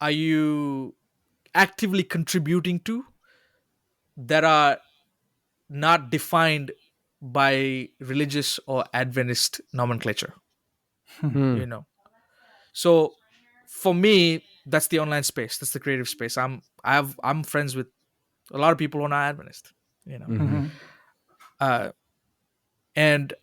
are you actively contributing to that are not defined by religious or Adventist nomenclature? So for me, that's the online space. That's the creative space. I'm friends with A lot of people who are not Adventist, you know. Mm-hmm. Mm-hmm. Uh, and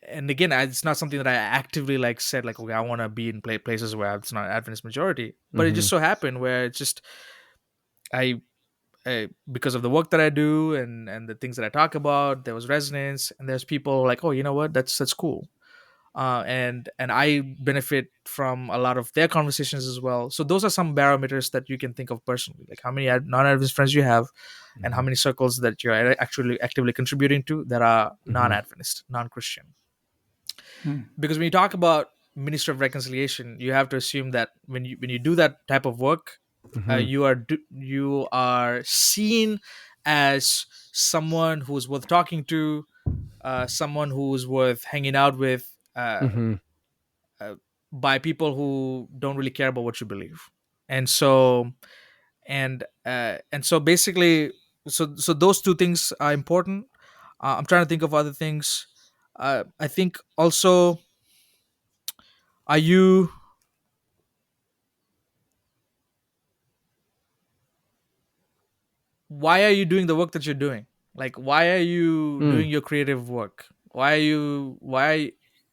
and again, it's not something that I actively like said like, okay, I want to be in places where it's not Adventist majority, but it Mm-hmm. just so happened where it's just I, because of the work that I do and the things that I talk about, there was resonance, and there's people like, oh, you know what, that's cool. And I benefit from a lot of their conversations as well. So those are some barometers that you can think of personally, like how many non-Adventist friends you have, and how Mm-hmm. many circles that you're actually actively contributing to that are Mm-hmm. non-Adventist, non-Christian. Mm-hmm. Because when you talk about minister of reconciliation, you have to assume that when you do that type of work, Mm-hmm. you are seen as someone who's worth talking to, someone who's worth hanging out with, Mm-hmm. uh, by people who don't really care about what you believe. And so and so basically, so those two things are important. I'm trying to think of other things. I think also, are you, why are you doing the work that you're doing? Like, why are you Mm. doing your creative work? Why are you why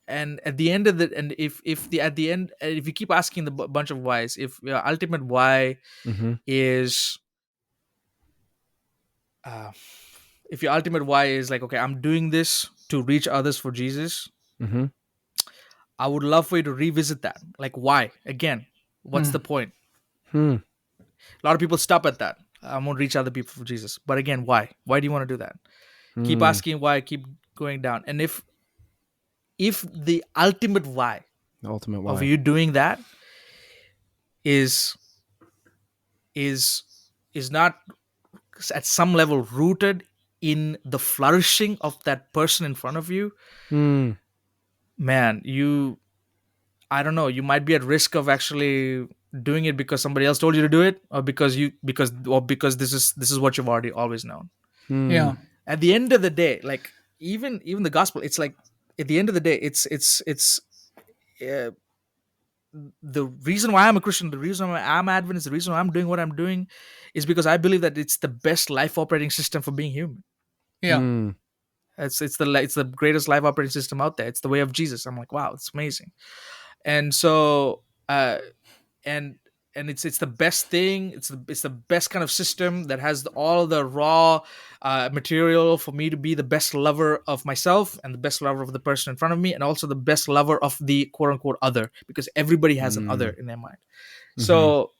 And at the end of the, and if the at the end, if you keep asking the bunch of whys, if your ultimate why Mm-hmm. is, uh, if your ultimate why is like, okay, I'm doing this to reach others for Jesus, Mm-hmm. I would love for you to revisit that. Like, why? Again, what's the point? Hmm. A lot of people stop at that. I'm gonna reach other people for Jesus. But again, why? Why do you want to do that? Keep Hmm. asking why, keep going down. And if the ultimate why The ultimate of why. you doing that is is is not at some level rooted in the flourishing of that person in front of you, Hmm. man, you, I don't know, you might be at risk of actually doing it because somebody else told you to do it, or because this is what you've already always known. Hmm. Yeah. At the end of the day, like, even the gospel, it's like, at the end of the day, it's uh, the reason why I'm a Christian, the reason why I'm Adventist, the reason why I'm doing what I'm doing, is because I believe that it's the best life operating system for being human. Yeah. Hmm. It's the greatest life operating system out there. It's the way of Jesus. I'm like, wow, it's amazing. And so, and it's the best thing. It's the best kind of system that has all the raw material for me to be the best lover of myself and the best lover of the person in front of me, and also the best lover of the quote unquote other, because everybody has an other Hmm. in their mind. Mm-hmm. So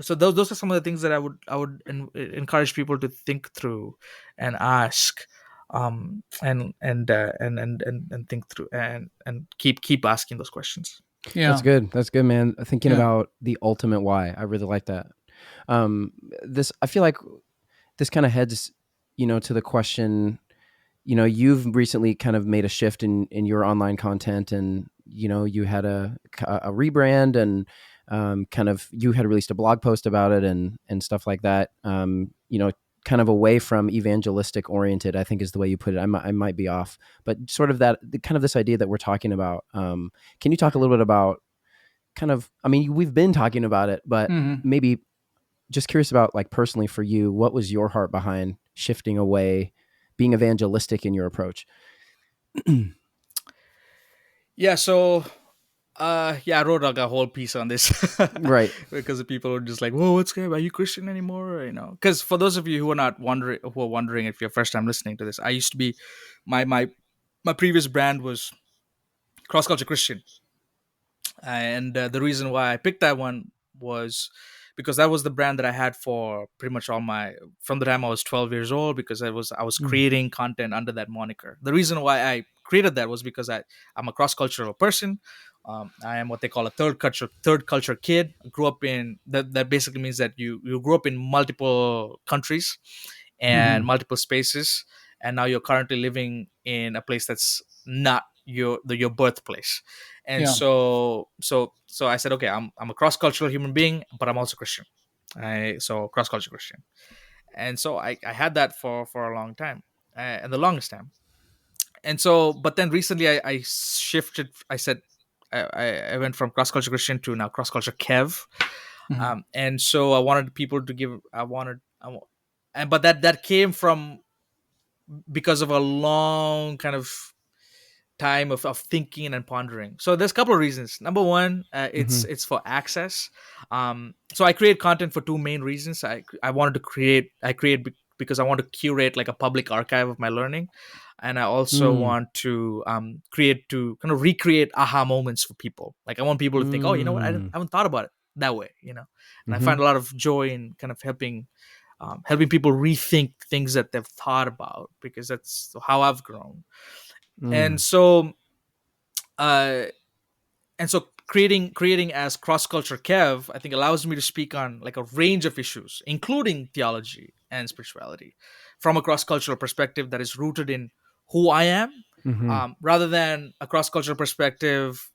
so those are some of the things that I would encourage people to think through and ask, and think through, and keep asking those questions. That's Yeah. good. That's good, man. Thinking Yeah. about the ultimate why. I really like that. This, I feel like this kind of heads, to the question. You've recently kind of made a shift in your online content, and you had a rebrand, and kind of you had released a blog post about it, and stuff like that. Kind of away from evangelistic oriented, I think is the way you put it. I might be off, but sort of kind of this idea that we're talking about. Can you talk a little bit about kind of? I mean, we've been talking about it, but Mm-hmm. maybe just curious about, like, personally for you, what was your heart behind shifting away, being evangelistic in your approach? Yeah. So yeah, I wrote like a whole piece on this Right. because the people are just like, "Whoa, what's good? Are you Christian anymore?" Because for those of you who are wondering if you're first time listening to this, I used to be, my previous brand was Cross Culture Christian, and the reason why I picked that one was because that was the brand that I had for pretty much all my, from the time I was 12 years old, because I was Mm. creating content under that moniker. The reason why I created that was because I'm a cross cultural person. I am what they call a third culture kid. I grew up in that basically means that you grew up in multiple countries and Mm-hmm. multiple spaces, and now you're currently living in a place that's not your birthplace. And Yeah. so I said, okay, I'm a cross-cultural human being, but I'm also Christian. So cross-cultural Christian. And so I had that for a long time, and the longest time. And so, but then recently I shifted. I said, I went from cross-cultural Christian to now cross-culture Kev. And so I wanted people to give. And but that came from because of a long kind of time of thinking and pondering. So there's a couple of reasons. Number one, Mm-hmm. it's for access. So I create content for two main reasons. I wanted to create. I create because I want to curate like a public archive of my learning, and I also Mm. want to create to kind of recreate aha moments for people. Like I want people to think, oh, you know what, Mm. I haven't thought about it that way. And I Mm-hmm. find a lot of joy in kind of helping people rethink things that they've thought about, because that's how I've grown. Mm. And so uh creating as cross culture Kev, I think, allows me to speak on like a range of issues, including theology and spirituality, from a cross cultural perspective that is rooted in who I am, Mm-hmm. rather than a cross cultural perspective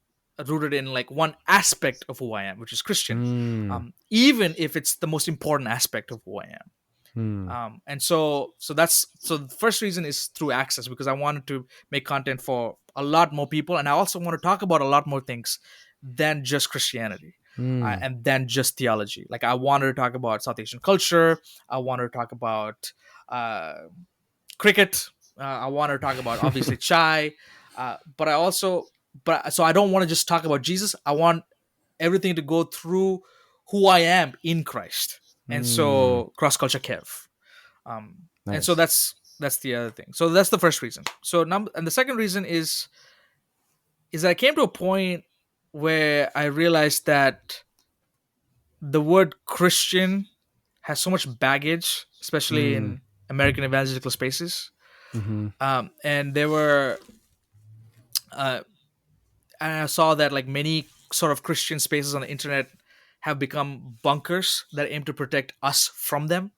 rooted in like one aspect of who I am, which is Christian, Mm. even if it's the most important aspect of who I am. Mm. And so the first reason is through access, because I wanted to make content for a lot more people, and I also want to talk about a lot more things than just Christianity, Mm. and then just theology. Like I wanted to talk about South Asian culture, I wanted to talk about uh, cricket, I wanted to talk about obviously chai, but I also but so I don't want to just talk about Jesus. I want everything to go through who I am in Christ. And Mm. so cross culture Kev. And so Nice. that's the other thing. So that's the first reason. And the second reason is that I came to a point where I realized that the word Christian has so much baggage, especially Mm. in American evangelical spaces. Mm-hmm. And there were uh, and I saw that like many sort of Christian spaces on the internet have become bunkers that aim to protect us from them,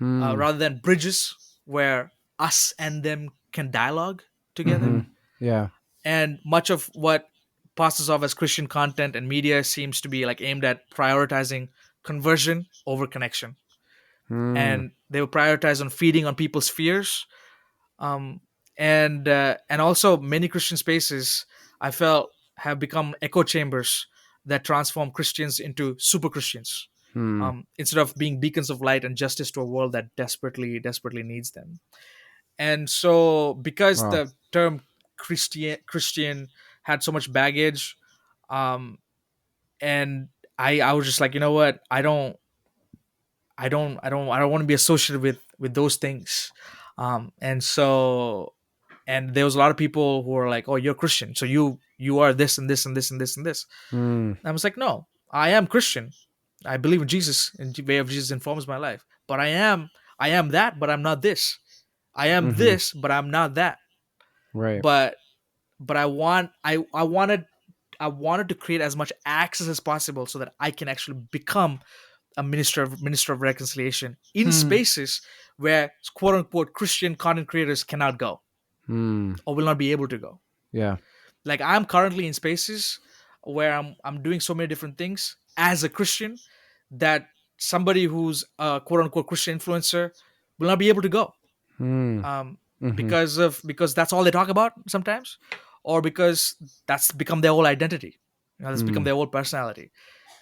Mm. rather than bridges where us and them can dialogue together. Mm-hmm. Yeah. And much of what passes off as Christian content and media seems to be like aimed at prioritizing conversion over connection. Mm. And they will prioritize on feeding on people's fears. Um, and also many Christian spaces I felt have become echo chambers that transform Christians into super Christians, Mm. instead of being beacons of light and justice to a world that desperately needs them. And so, because Wow. the term Christian had so much baggage, um, and I was just like, you know what, I don't want to be associated with those things. And there was a lot of people who were like, oh, you're Christian, so you are this and this and this and this and this. Mm. And I was like, no, I am Christian. I believe in Jesus, and the way of Jesus informs my life. But I am that, but I'm not this. I am Mm-hmm. this, but I'm not that. Right. But I wanted to create as much access as possible so that I can actually become a minister of reconciliation in Hmm. spaces where quote unquote Christian content creators cannot go Mm. or will not be able to go. Yeah. Like I'm currently in spaces where I'm doing so many different things as a Christian that somebody who's a quote unquote Christian influencer will not be able to go, Mm. um, Mm-hmm. because that's all they talk about sometimes, or because that's become their whole identity. That's become Mm. their whole personality.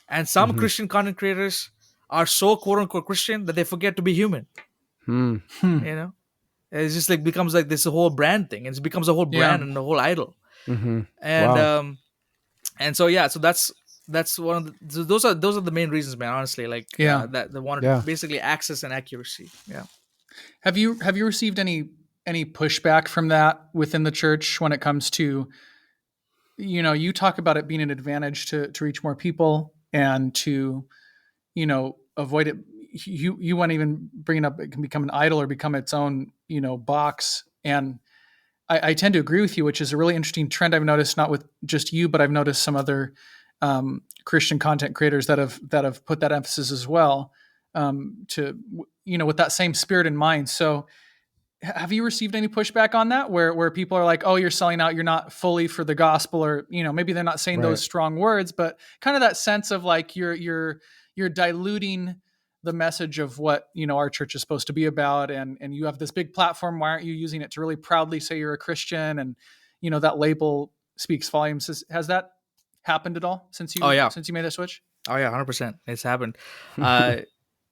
And some Mm-hmm. Christian content creators are so quote unquote Christian that they forget to be human. Mm. Hmm. You know, it's just like becomes like this whole brand thing. It becomes a whole Yeah. brand and a whole idol. Mm-hmm. And Wow. so yeah, so that's one of the so those are the main reasons, man. Honestly, like Yeah. that they wanted Yeah. basically access and accuracy. Yeah. Have you received any pushback from that within the church when it comes to, you talk about it being an advantage to reach more people and to, avoid it. You want to even bring it up, it can become an idol or become its own, box. And I tend to agree with you, which is a really interesting trend I've noticed, not with just you, but I've noticed some other Christian content creators that have put that emphasis as well, to, with that same spirit in mind. So have you received any pushback on that, where people are like, oh, you're selling out, you're not fully for the gospel, or maybe they're not saying Right. those strong words, but kind of that sense of like you're diluting the message of what our church is supposed to be about, and you have this big platform, why aren't you using it to really proudly say you're a Christian? And that label speaks volumes. Has that happened at all since Oh you yeah. since you made that switch? Oh yeah, 100%. It's happened. Uh,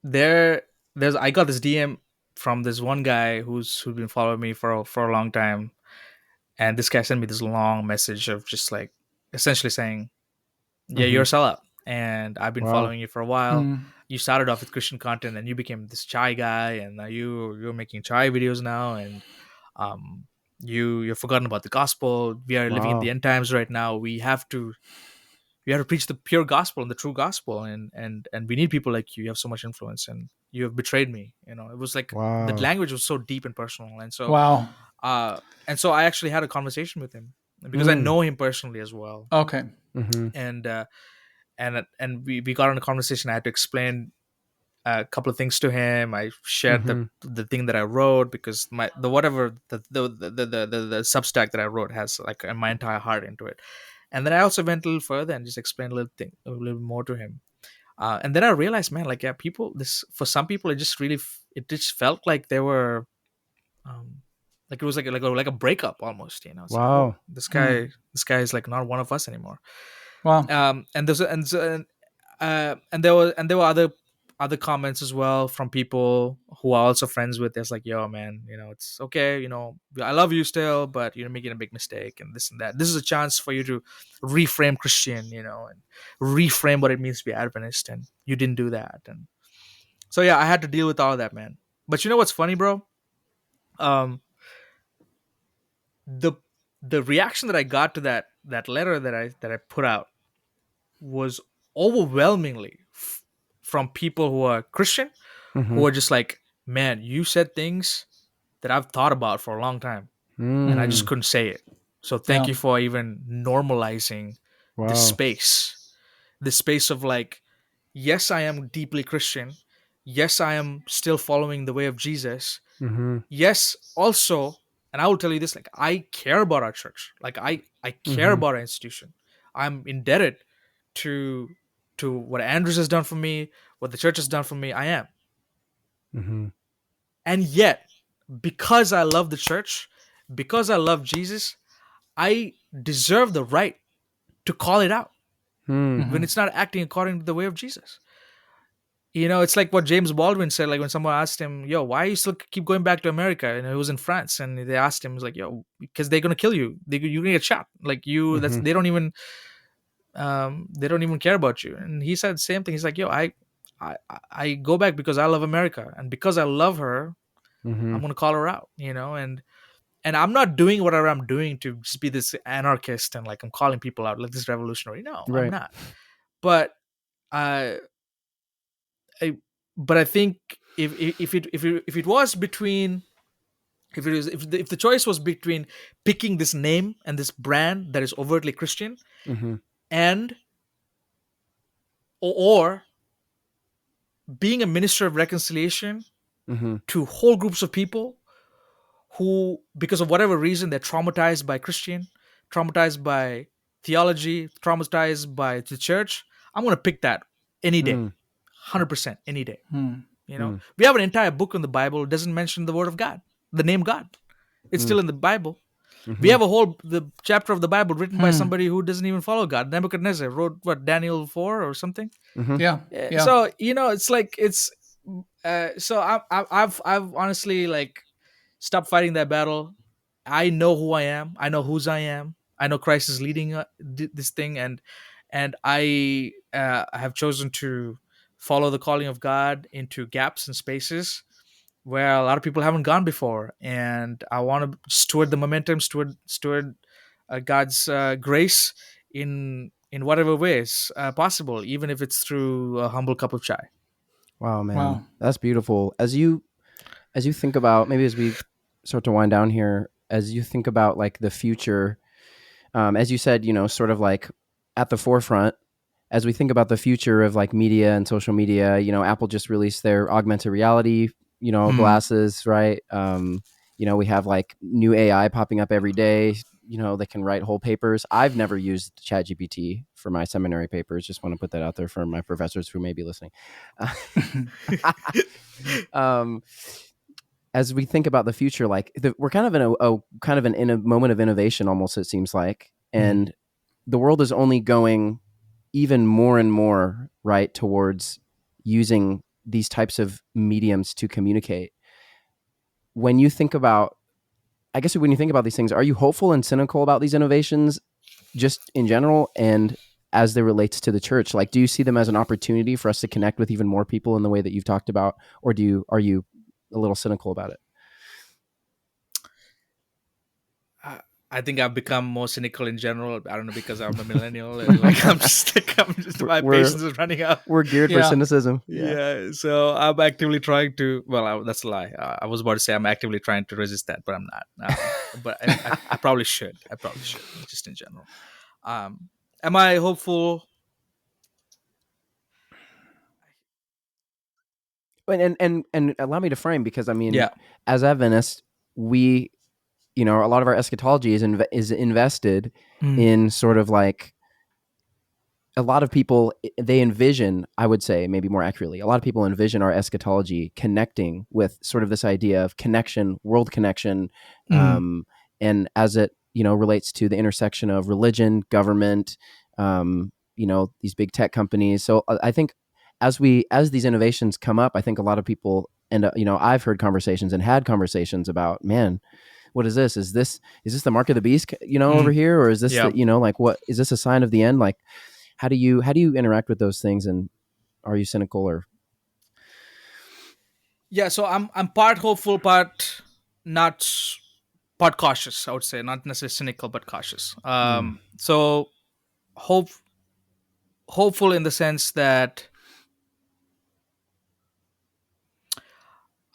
there, there's I got this DM from this one guy who's been following me for a long time, and this guy sent me this long message of just like essentially saying, "Yeah, you're Hmm. a sellout, and I've been Wow. following you for a while. Mm. You started off with Christian content, and you became this chai guy, and now you're making chai videos now, and um, you've forgotten about the gospel. We are living in the Wow. end times right now. We have to preach the pure gospel and the true gospel, and we need people like you. You have so much influence, and you have betrayed me. It was like the Wow. language was so deep and personal, Wow. uh and so I actually had a conversation with him because I Mm. know him personally as well, Okay. Mm-hmm. and we got on a conversation. I had to explain a couple of things to him. I shared Mm-hmm. the thing that I wrote, because the whatever the Substack that I wrote has like my entire heart into it. And then I also went a little further and just explained a little more to him. And then I realized, man, like, yeah, people, this, for some people, it just felt like they were, um, like it was like a breakup almost. It's like, whoa, Wow. Hmm. this guy is like not one of us anymore. Wow. And there's and there were other comments as well from people who are also friends with us, like, yo, man, it's okay, I love you still, but you're making a big mistake, and this and that. This is a chance for you to reframe Christian, and reframe what it means to be Adventist, and you didn't do that. And so yeah, I had to deal with all of that, man. But you know what's funny, bro? um the the reaction that I got to that letter that I put out was overwhelmingly from people who are Christian, Mm-hmm. who are just like, man, you said things that I've thought about for a long time, and I just Hmm. Mm. couldn't say it. So thank Yeah. you for even normalizing this Wow. space, this space of like, yes, I am deeply Christian. Yes, I am still following the way of Jesus. Mm-hmm. Yes, also, and I will tell you this, like, I care about our church. Like, I care Mm-hmm. about our institution. I'm indebted to what Andrews has done for me, what the church has done for me. I am. Mm-hmm. And yet, because I love the church, because I love Jesus, I deserve the right to call it out Mm. when Hmm. it's not acting according to the way of Jesus. It's like what James Baldwin said, like when someone asked him, yo, why you still keep going back to America? And he was in France, and they asked him, he's like, yo, because they're gonna kill you. You're gonna get shot. Like, that's Mm-hmm. they don't even care about you. And he said the same thing. He's like, yo, I go back because I love America, and because I love her, Mm-hmm. I'm gonna call her out. And I'm not doing whatever I'm doing to just be this anarchist and like I'm calling people out like this revolutionary. No, I'm Right. not. But uh, I but I think if it was between if the choice was between picking this name and this brand that is overtly Christian, Mm-hmm. and or being a minister of reconciliation Mm-hmm. to whole groups of people who, because of whatever reason, they're traumatized by Christian, traumatized by theology, traumatized by the church, I'm going to pick that any day. Mm. 100% any day. Hmm. Mm. We have an entire book in the Bible that doesn't mention the word of God, the name God. It's Mm. still in the Bible. We Mm-hmm. have the chapter of the Bible written by Hmm. somebody who doesn't even follow God. Nebuchadnezzar wrote what, Daniel 4 or something. Mm-hmm. Yeah. Yeah. So it's like it's so I've honestly like stopped fighting that battle. I know who I am. I know whose I am. I know Christ is leading this thing, and I have chosen to follow the calling of God into gaps and spaces where a lot of people haven't gone before, and I want to steward the momentum, steward God's grace in whatever ways possible, even if it's through a humble cup of chai. Wow, man, Wow. that's beautiful. As you think about, maybe as we start to wind down here, as you think about like the future, as you said, sort of like at the forefront, as we think about the future of like media and social media, Apple just released their augmented reality, Hmm. glasses, right? We have like new AI popping up every day. They can write whole papers. I've never used ChatGPT for my seminary papers. Just want to put that out there for my professors who may be listening. um, as we think about the future, like we're kind of in a moment of innovation, almost, it seems like, Hmm. and the world is only going even more and more right towards using these types of mediums to communicate. When you think about, I guess when you think about these things, are you hopeful and cynical about these innovations just in general and as they relates to the church? Like, do you see them as an opportunity for us to connect with even more people in the way that you've talked about, or are you a little cynical about it? I think I've become more cynical in general. I don't know, because I'm a millennial and like I'm just my we're patience is running out. we're geared for Yeah. cynicism. Yeah. Yeah, so I'm actively trying to. Well, that's a lie. I was about to say I'm actively trying to resist that, but I'm not. But I probably should. I probably should, just in general. Am I hopeful? And allow me to frame, because I mean, Yeah. as Adventists, we, a lot of our eschatology is invested Mm, in sort of like, a lot of people, they envision, I would say maybe more accurately, a lot of people envision our eschatology connecting with sort of this idea of connection, world connection, mm, and as it relates to the intersection of religion, government, these big tech companies. So I think as these innovations come up, I think a lot of people, and I've heard conversations and had conversations about, man, what is this? Is this the mark of the beast, over mm. here, or is this Yeah. the, like, what is this, a sign of the end? Like, how do you interact with those things, and are you cynical or? Yeah. So I'm part hopeful, part not, part cautious. I would say not necessarily cynical, but cautious. Mm, So hope hopeful in the sense that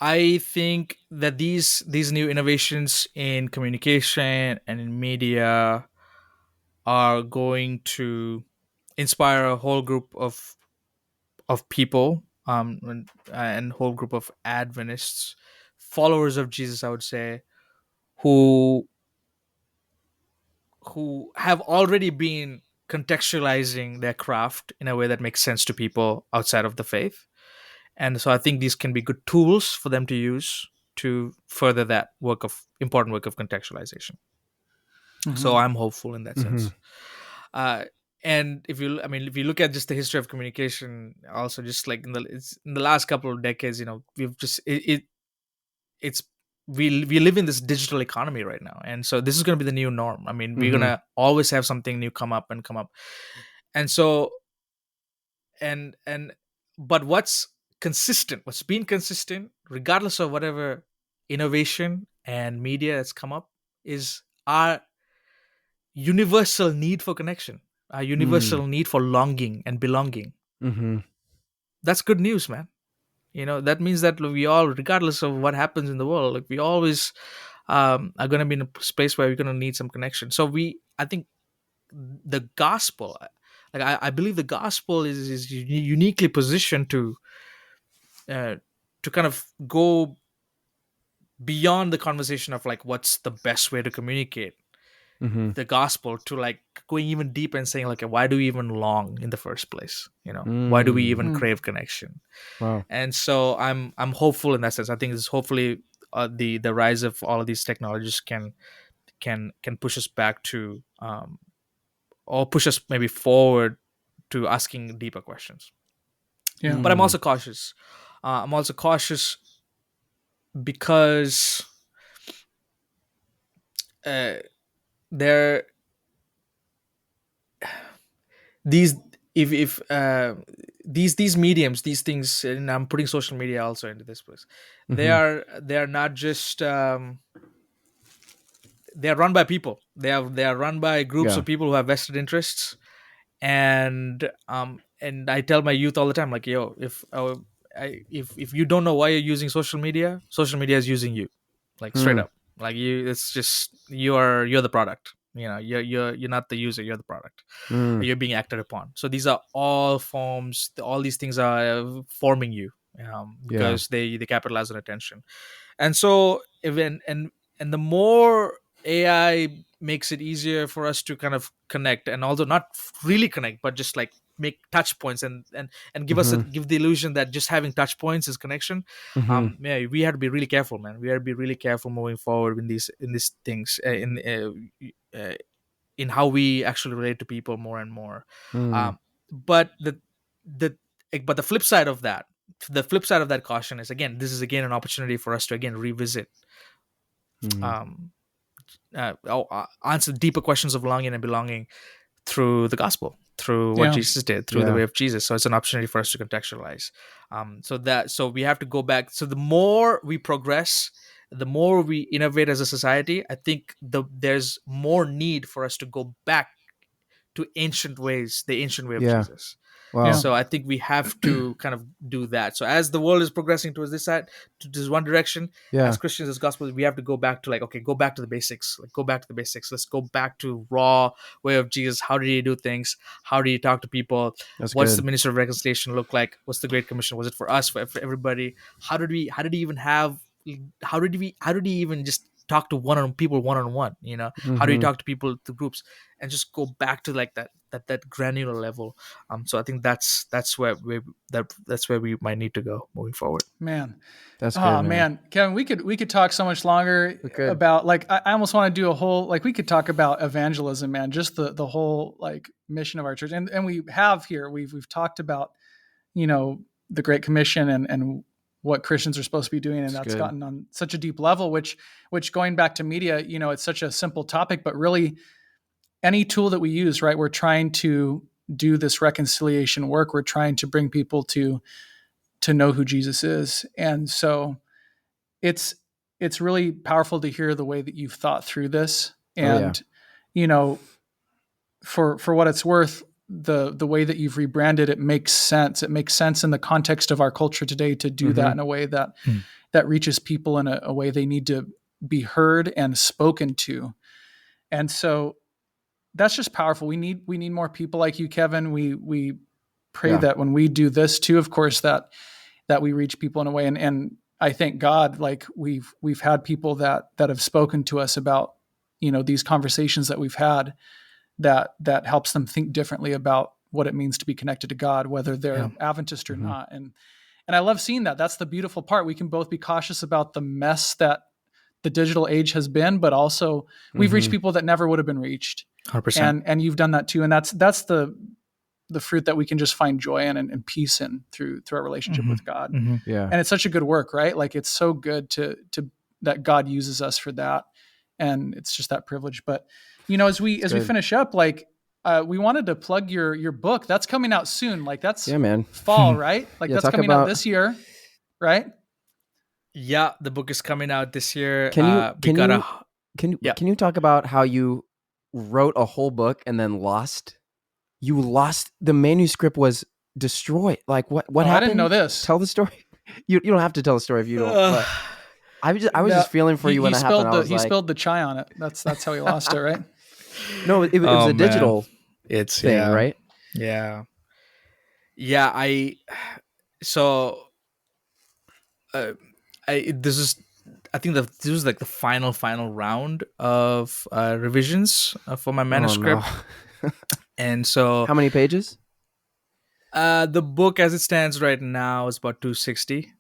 I think that these new innovations in communication and in media are going to inspire a whole group of people, and whole group of Adventists, followers of Jesus, I would say, who have already been contextualizing their craft in a way that makes sense to people outside of the faith. And so I think these can be good tools for them to use to further that important work of contextualization. So Hmm. I'm hopeful in that mm-hmm, sense. uh, and if you look at just the history of communication, also just like in the last couple of decades, we've just it's we live in this digital economy right now, and so this is going to be the new norm. I mean, we're going mm-hmm, to always have something new come up and come up. And so, and but what's been consistent regardless of whatever innovation and media that's come up, is our universal need for connection, our mm, universal need for longing and belonging. mm-hmm, That's good news, man. That means that we all, regardless of what happens in the world, like we always are going to be in a space where we're going to need some connection. So I think the gospel, like I believe the gospel is uniquely positioned uh, to kind of go beyond the conversation of like what's the best way to communicate mm-hmm, the gospel, to like going even deeper and saying like, why do we even long in the first place? Why do we mm. even Mm. crave connection? Wow. And so I'm hopeful in that sense. I think this hopefully the rise of all of these technologies can push us back to, or push us maybe forward to asking deeper questions. Yeah. But I'm Mm, also cautious. I'm also cautious because uh, there these if these mediums, these things, and I'm putting social media also into this place. they mm-hmm, are they are not just they are run by people. They are run by groups yeah. of people who have vested interests. And I tell my youth all the time, like, yo, if you don't know why you're using social media is using you, like straight Mm, up. Like, it's just you're the product. You're not the user, you're the product. mm, You're being acted upon. So these are all forms, all these things are forming you, yeah. because they capitalize on attention. And so even and the more AI makes it easier for us to kind of connect, and also not really connect, but just like make touch points, and Mm-hmm, give the illusion that just having touch points is connection. mm-hmm, Yeah, we have to be really careful, man. We have to be really careful moving forward in these things, in how we actually relate to people more and more. mm, um, but the but the flip side of that, caution is, again, this is again an opportunity for us to again revisit, Mhm. um answer deeper questions of longing and belonging through the gospel, through what Yeah. Jesus did, through the Yeah. way of Jesus. So it's an opportunity for us to contextualize. So we have to go back. So the more we progress, the more we innovate as a society, I think there's more need for us to go back to ancient ways, the ancient way of Yeah. Jesus. Yeah. Wow. So I think we have to kind of do that. So as the world is progressing towards this side, to this one direction, Yeah. as Christians, as gospel, we have to go back to, like, okay, go back to the basics. Like, go back to the basics. Let's go back to raw way of Jesus. How did he do things? How did he talk to people? That's What's the good. ministry of reconciliation look like? What's the Great Commission? Was it for us, for everybody? How did he even have? How did he even just talk to people one on one? How do you Mhm. talk to people, to groups, and just go back to like that granular level. So I think that's where we might need to go moving forward. Man. That's good, Oh man. man, Kevin, we could talk so much longer We could. about, like, I almost want to do a whole, like, we could talk about evangelism, man, just the whole, like, mission of our church. And we have here, we've talked about, the Great Commission and what Christians are supposed to be doing, and It's that's good. gotten on such a deep level, which going back to media, it's such a simple topic, but really any tool that we use, right? We're trying to do this reconciliation work. We're trying to bring people to know who Jesus is. And so it's it's really powerful to hear the way that you've thought through this. Oh yeah. And you know for what it's worth, the way that you've rebranded it makes sense. It makes sense in the context of our culture today to do that Mhm. in a way that Mm. that reaches people in a way they need to be heard and spoken to. And so that's just powerful. We need more people like you, Kevin. We pray Yeah. that when we do this too, of course, that we reach people in a way. And I thank God, like, we've had people that have spoken to us about, these conversations that we've had, that helps them think differently about what it means to be connected to God, whether Yeah. they're Adventist or Mhm. not. And I love seeing that. That's the beautiful part. We can both be cautious about the mess that the digital age has been, but also we've reached Mhm. people that never would have been reached. 100%. And you've done that too. And that's the fruit that we can just find joy in and peace in through our relationship Hmm. with God. Hmm. Yeah. And it's such a good work, right? Like, it's so good to that God uses us for that. And it's just that privilege. But as we It's as we good. finish up, like, we wanted to plug your book. That's coming out soon. Like, that's Yeah, man. fall, right? Like, Yeah, that's talk coming out about this year, right? Yeah, the book is coming out this year. can you We can got a you can you Yeah. can you talk about how you wrote a whole book and then lost the manuscript was destroyed. Like what Oh, I didn't know happened? this. Tell the story. You don't have to tell the story if you don't, Ugh. but I was No, just feeling for you when he that happened. spilled I the was he like, spilled the chai on it. That's how he lost it, right? no, it was Oh a man, digital it's thing, right? yeah, yeah. So uh, I this is I think this was like the final round of revisions for my Oh no. manuscript, and so How many pages? the book as it stands right now is about 260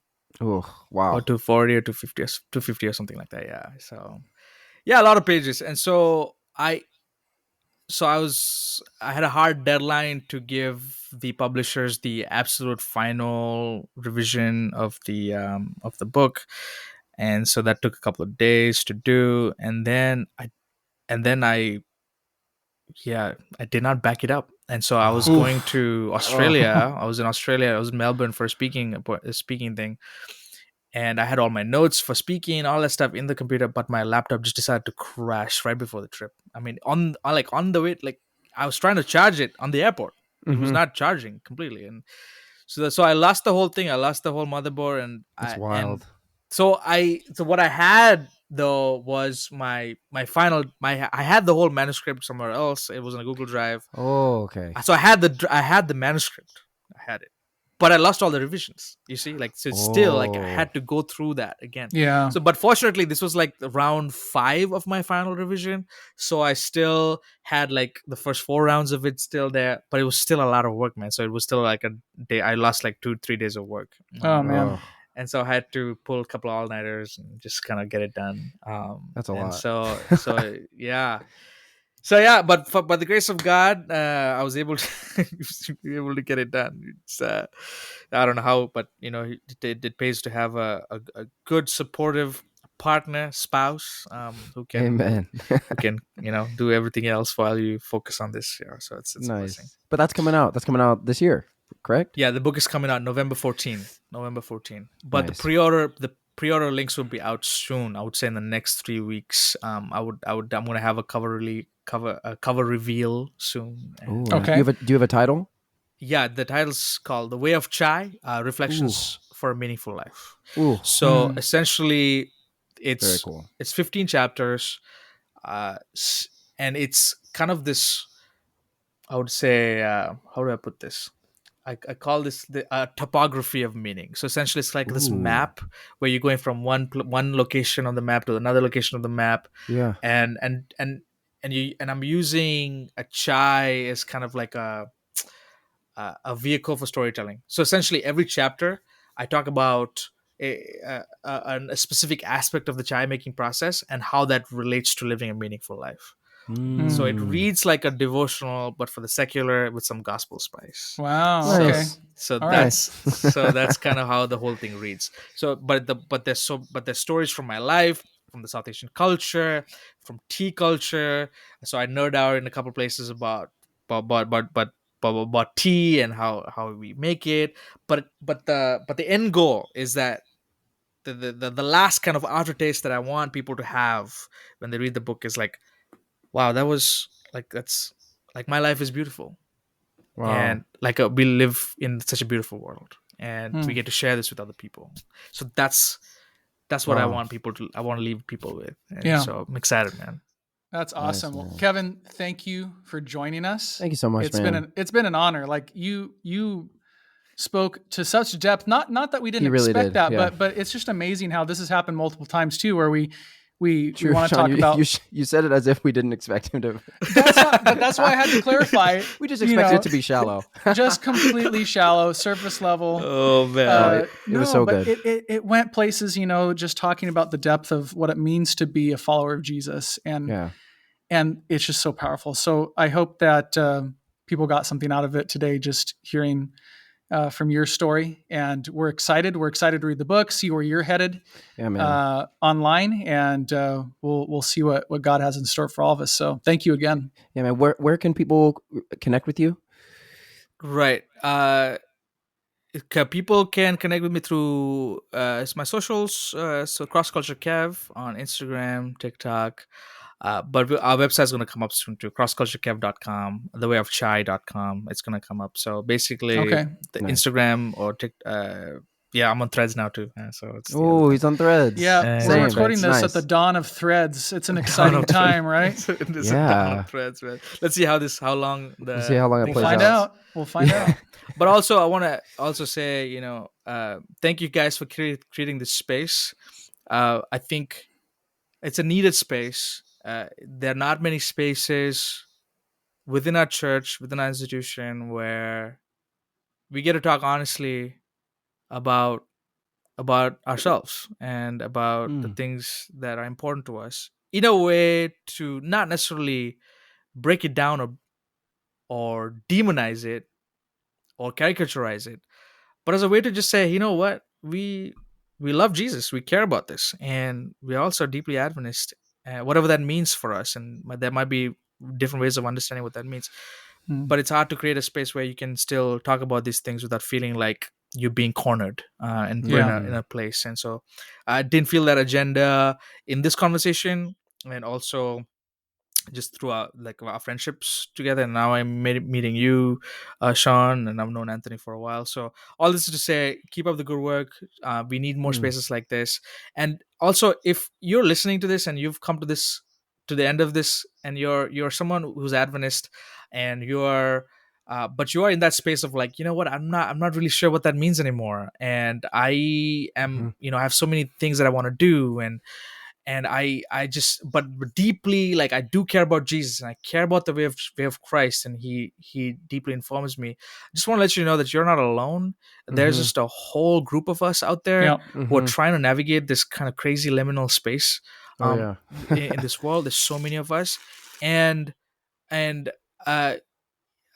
Oh, or wow. 240 or 250 or something like that. Yeah. So yeah, a lot of pages, and I had a hard deadline to give the publishers the absolute final revision of the book, and so that took a couple of days to do, and then I yeah, I did not back it up, and so I was going Oof. to Oh. Australia. I was in Australia. I was in Melbourne for a speaking thing, and I had all my notes for speaking, all that stuff in the computer, but my laptop just decided to crash right before the trip. I mean, on the way, like, I was trying to charge it on the airport. It was Mhm. not charging completely, and so I lost the whole thing. I lost the whole motherboard, and That's I and wild. so what I had though was my final my I had the whole manuscript somewhere else. It was on a Google Drive. Oh, okay. So I had the manuscript. I had it, but I lost all the revisions. You see, like, so it's still like I Oh. had to go through that again. Yeah. So, but fortunately, this was like round 5 of my final revision. So I still had like the first 4 rounds of it still there, but it was still a lot of work, man. So it was still like a day. I lost like 2-3 days of work. Oh man. Oh, And so I had to pull a couple of all-nighters and just kind of get it done. that's a And lot. so yeah. So yeah, but by the grace of God, I was able to able to get it done. It's I don't know how, but it pays to have a good supportive partner, spouse, Amen. who can do everything else while you focus on this. So it's a blessing. Nice. But that's coming out. That's coming out this year, correct? Yeah, the book is coming out November 14th. November 14th. But Nice. the pre-order links will be out soon. I would say in the next 3 weeks. I'm gonna have a cover reveal soon. Ooh, And nice. Okay. Do you have a title? yeah, the title's called The Way of Chai: Ooh. Reflections for a Meaningful Life. Ooh. So essentially, Very it's cool. 15 chapters, and it's kind of this. I would say, how do I put this? I call this the topography of meaning. So essentially, it's like this Ooh. map where you're going from one location on the map to another location on the map, Yeah. and I'm using a chai as kind of like a vehicle for storytelling. So essentially, every chapter I talk about a specific aspect of the chai making process and how that relates to living a meaningful life. So it Mm. reads like a devotional, but for the secular with some gospel spice. Wow. So Okay. Nice. so All right. that's so that's kind of how the whole thing reads. So but there's stories from my life, from the South Asian culture, from tea culture. So I nerd out in a couple places about about about about, about tea and how we make it. But the end goal is that the last kind of aftertaste that I want people to have when they read the book is like, wow, that was like that's like my life is beautiful, Wow. and like we live in such a beautiful world, and we Hmm. get to share this with other people. So that's what Wow. I want to leave people with, and Yeah. so I'm excited, man. That's Nice, awesome. Well, man. Kevin, thank you for joining us. Thank you so much, man. It's been an honor. Like you spoke to such depth. Not that we didn't He really expect did. that, Yeah. but it's just amazing how this has happened multiple times too, where we True, want to Sean. talk about. You said it as if we didn't expect him to. That's not, but that's why I had to clarify. We just You expected know, it to be shallow. just completely shallow, surface level. Oh No, man. it was No, so but good. it went places. Just talking about the depth of what it means to be a follower of Jesus, Yeah. and it's just so powerful. So I hope that people got something out of it today, just hearing from your story. And we're excited. We're excited to read the book, see where you're headed Yeah, man. online, and we'll see what God has in store for all of us. So thank you again. Yeah, man. Where can people connect with you? Right. People can connect with me through it's my socials. So Cross Culture Kev on Instagram, TikTok. But our website is going to come up soon too, crossculturekev.com, thewayofchai.com. It's going to come up. So basically, Okay. the Nice. Instagram or yeah, I'm on Threads now too. So it's the other Oh, thing. he's on Threads. Yeah, we're Same. recording Threads. this at the Nice. dawn of Threads. It's an Dawn exciting of time, Threads. right? It is a dawn Yeah. of Threads, man. Let's see how long We'll see how long it thing We'll plays find out. lasts. out. We'll find Yeah. out. But also, I want to also say, thank you guys for creating this space. I think it's a needed space. There are not many spaces within our church, within our institution, where we get to talk honestly about ourselves and about the Mm. things that are important to us, in a way to not necessarily break it down or demonize it or caricaturize it, but as a way to just say, you know what, we love Jesus, we care about this, and we also deeply Adventist, whatever that means for us, and there might be different ways of understanding what that means. Hmm. But it's hard to create a space where you can still talk about these things without feeling like you're being cornered and put Yeah. in a place. And so I didn't feel that agenda in this conversation, and also just through our friendships together. And now I'm meeting you, Sean, and I've known Anthony for a while. So all this is to say, keep up the good work. We need more Mm. spaces like this. And also, if you're listening to this and you've come to the end of this, and you're someone who's Adventist, and you're but you are in that space of like, you know what, I'm not really sure what that means anymore, and I am, Hmm. I have so many things that I want to do, and I just, but deeply, like, I do care about Jesus, and I care about the way of Christ, and he deeply informs me. I just want to let you know that you're not alone. There's Hmm. just a whole group of us out there Yeah. who are Hmm. trying to navigate this kind of crazy liminal space Oh um yeah. in this world. There's so many of us, and and uh,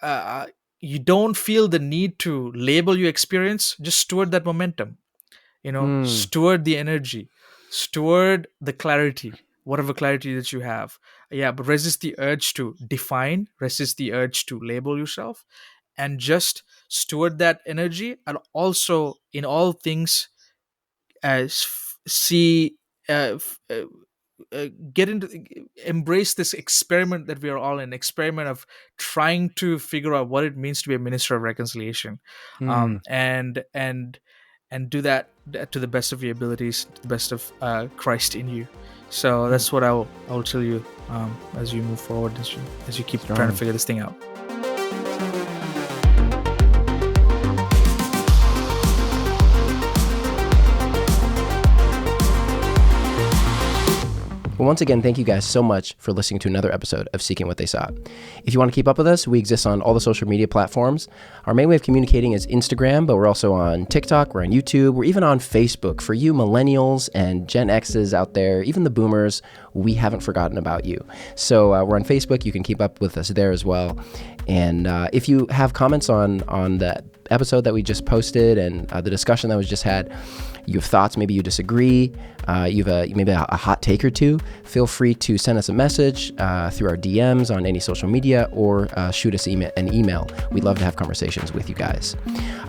uh, you don't feel the need to label your experience. Just steward that momentum, Mm. steward the energy, steward the clarity, whatever clarity that you have. Yeah, but resist the urge to define, resist the urge to label yourself, and just steward that energy. And also, in all things, as see get into embrace this experiment that we are all in, experiment of trying to figure out what it means to be a minister of reconciliation, Mm. and do that to the best of your abilities, to the best of Christ in you. So Mm. that's what I'll tell you, as you move forward, as you keep trying to Strong. figure this thing out. Well, once again, thank you guys so much for listening to another episode of Seeking What They Sought. If you want to keep up with us, we exist on all the social media platforms. Our main way of communicating is Instagram, but we're also on TikTok, we're on YouTube, we're even on Facebook. For you millennials and Gen X's out there, even the boomers, we haven't forgotten about you. So we're on Facebook. You can keep up with us there as well. And if you have comments on the episode that we just posted and the discussion that was just had, you have thoughts, maybe you disagree, you have maybe a hot take or two, feel free to send us a message through our DMs on any social media, or shoot us an email. We'd love to have conversations with you guys.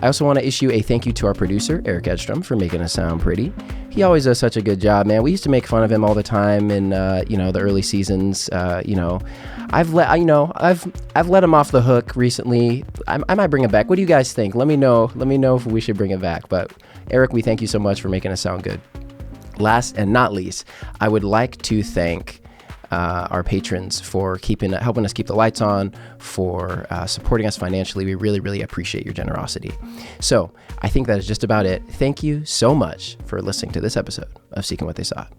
I also want to issue a thank you to our producer, Eric Edstrom, for making us sound pretty. He always does such a good job, man. We used to make fun of him all the time in the early seasons. I've let him off the hook recently. I might bring it back. What do you guys think? Let me know if we should bring it back. But Eric, we thank you so much for making us sound good. Last and not least, I would like to thank our patrons for helping us keep the lights on, for supporting us financially. We really, really appreciate your generosity. So I think that is just about it. Thank you so much for listening to this episode of Seeking What They Sought.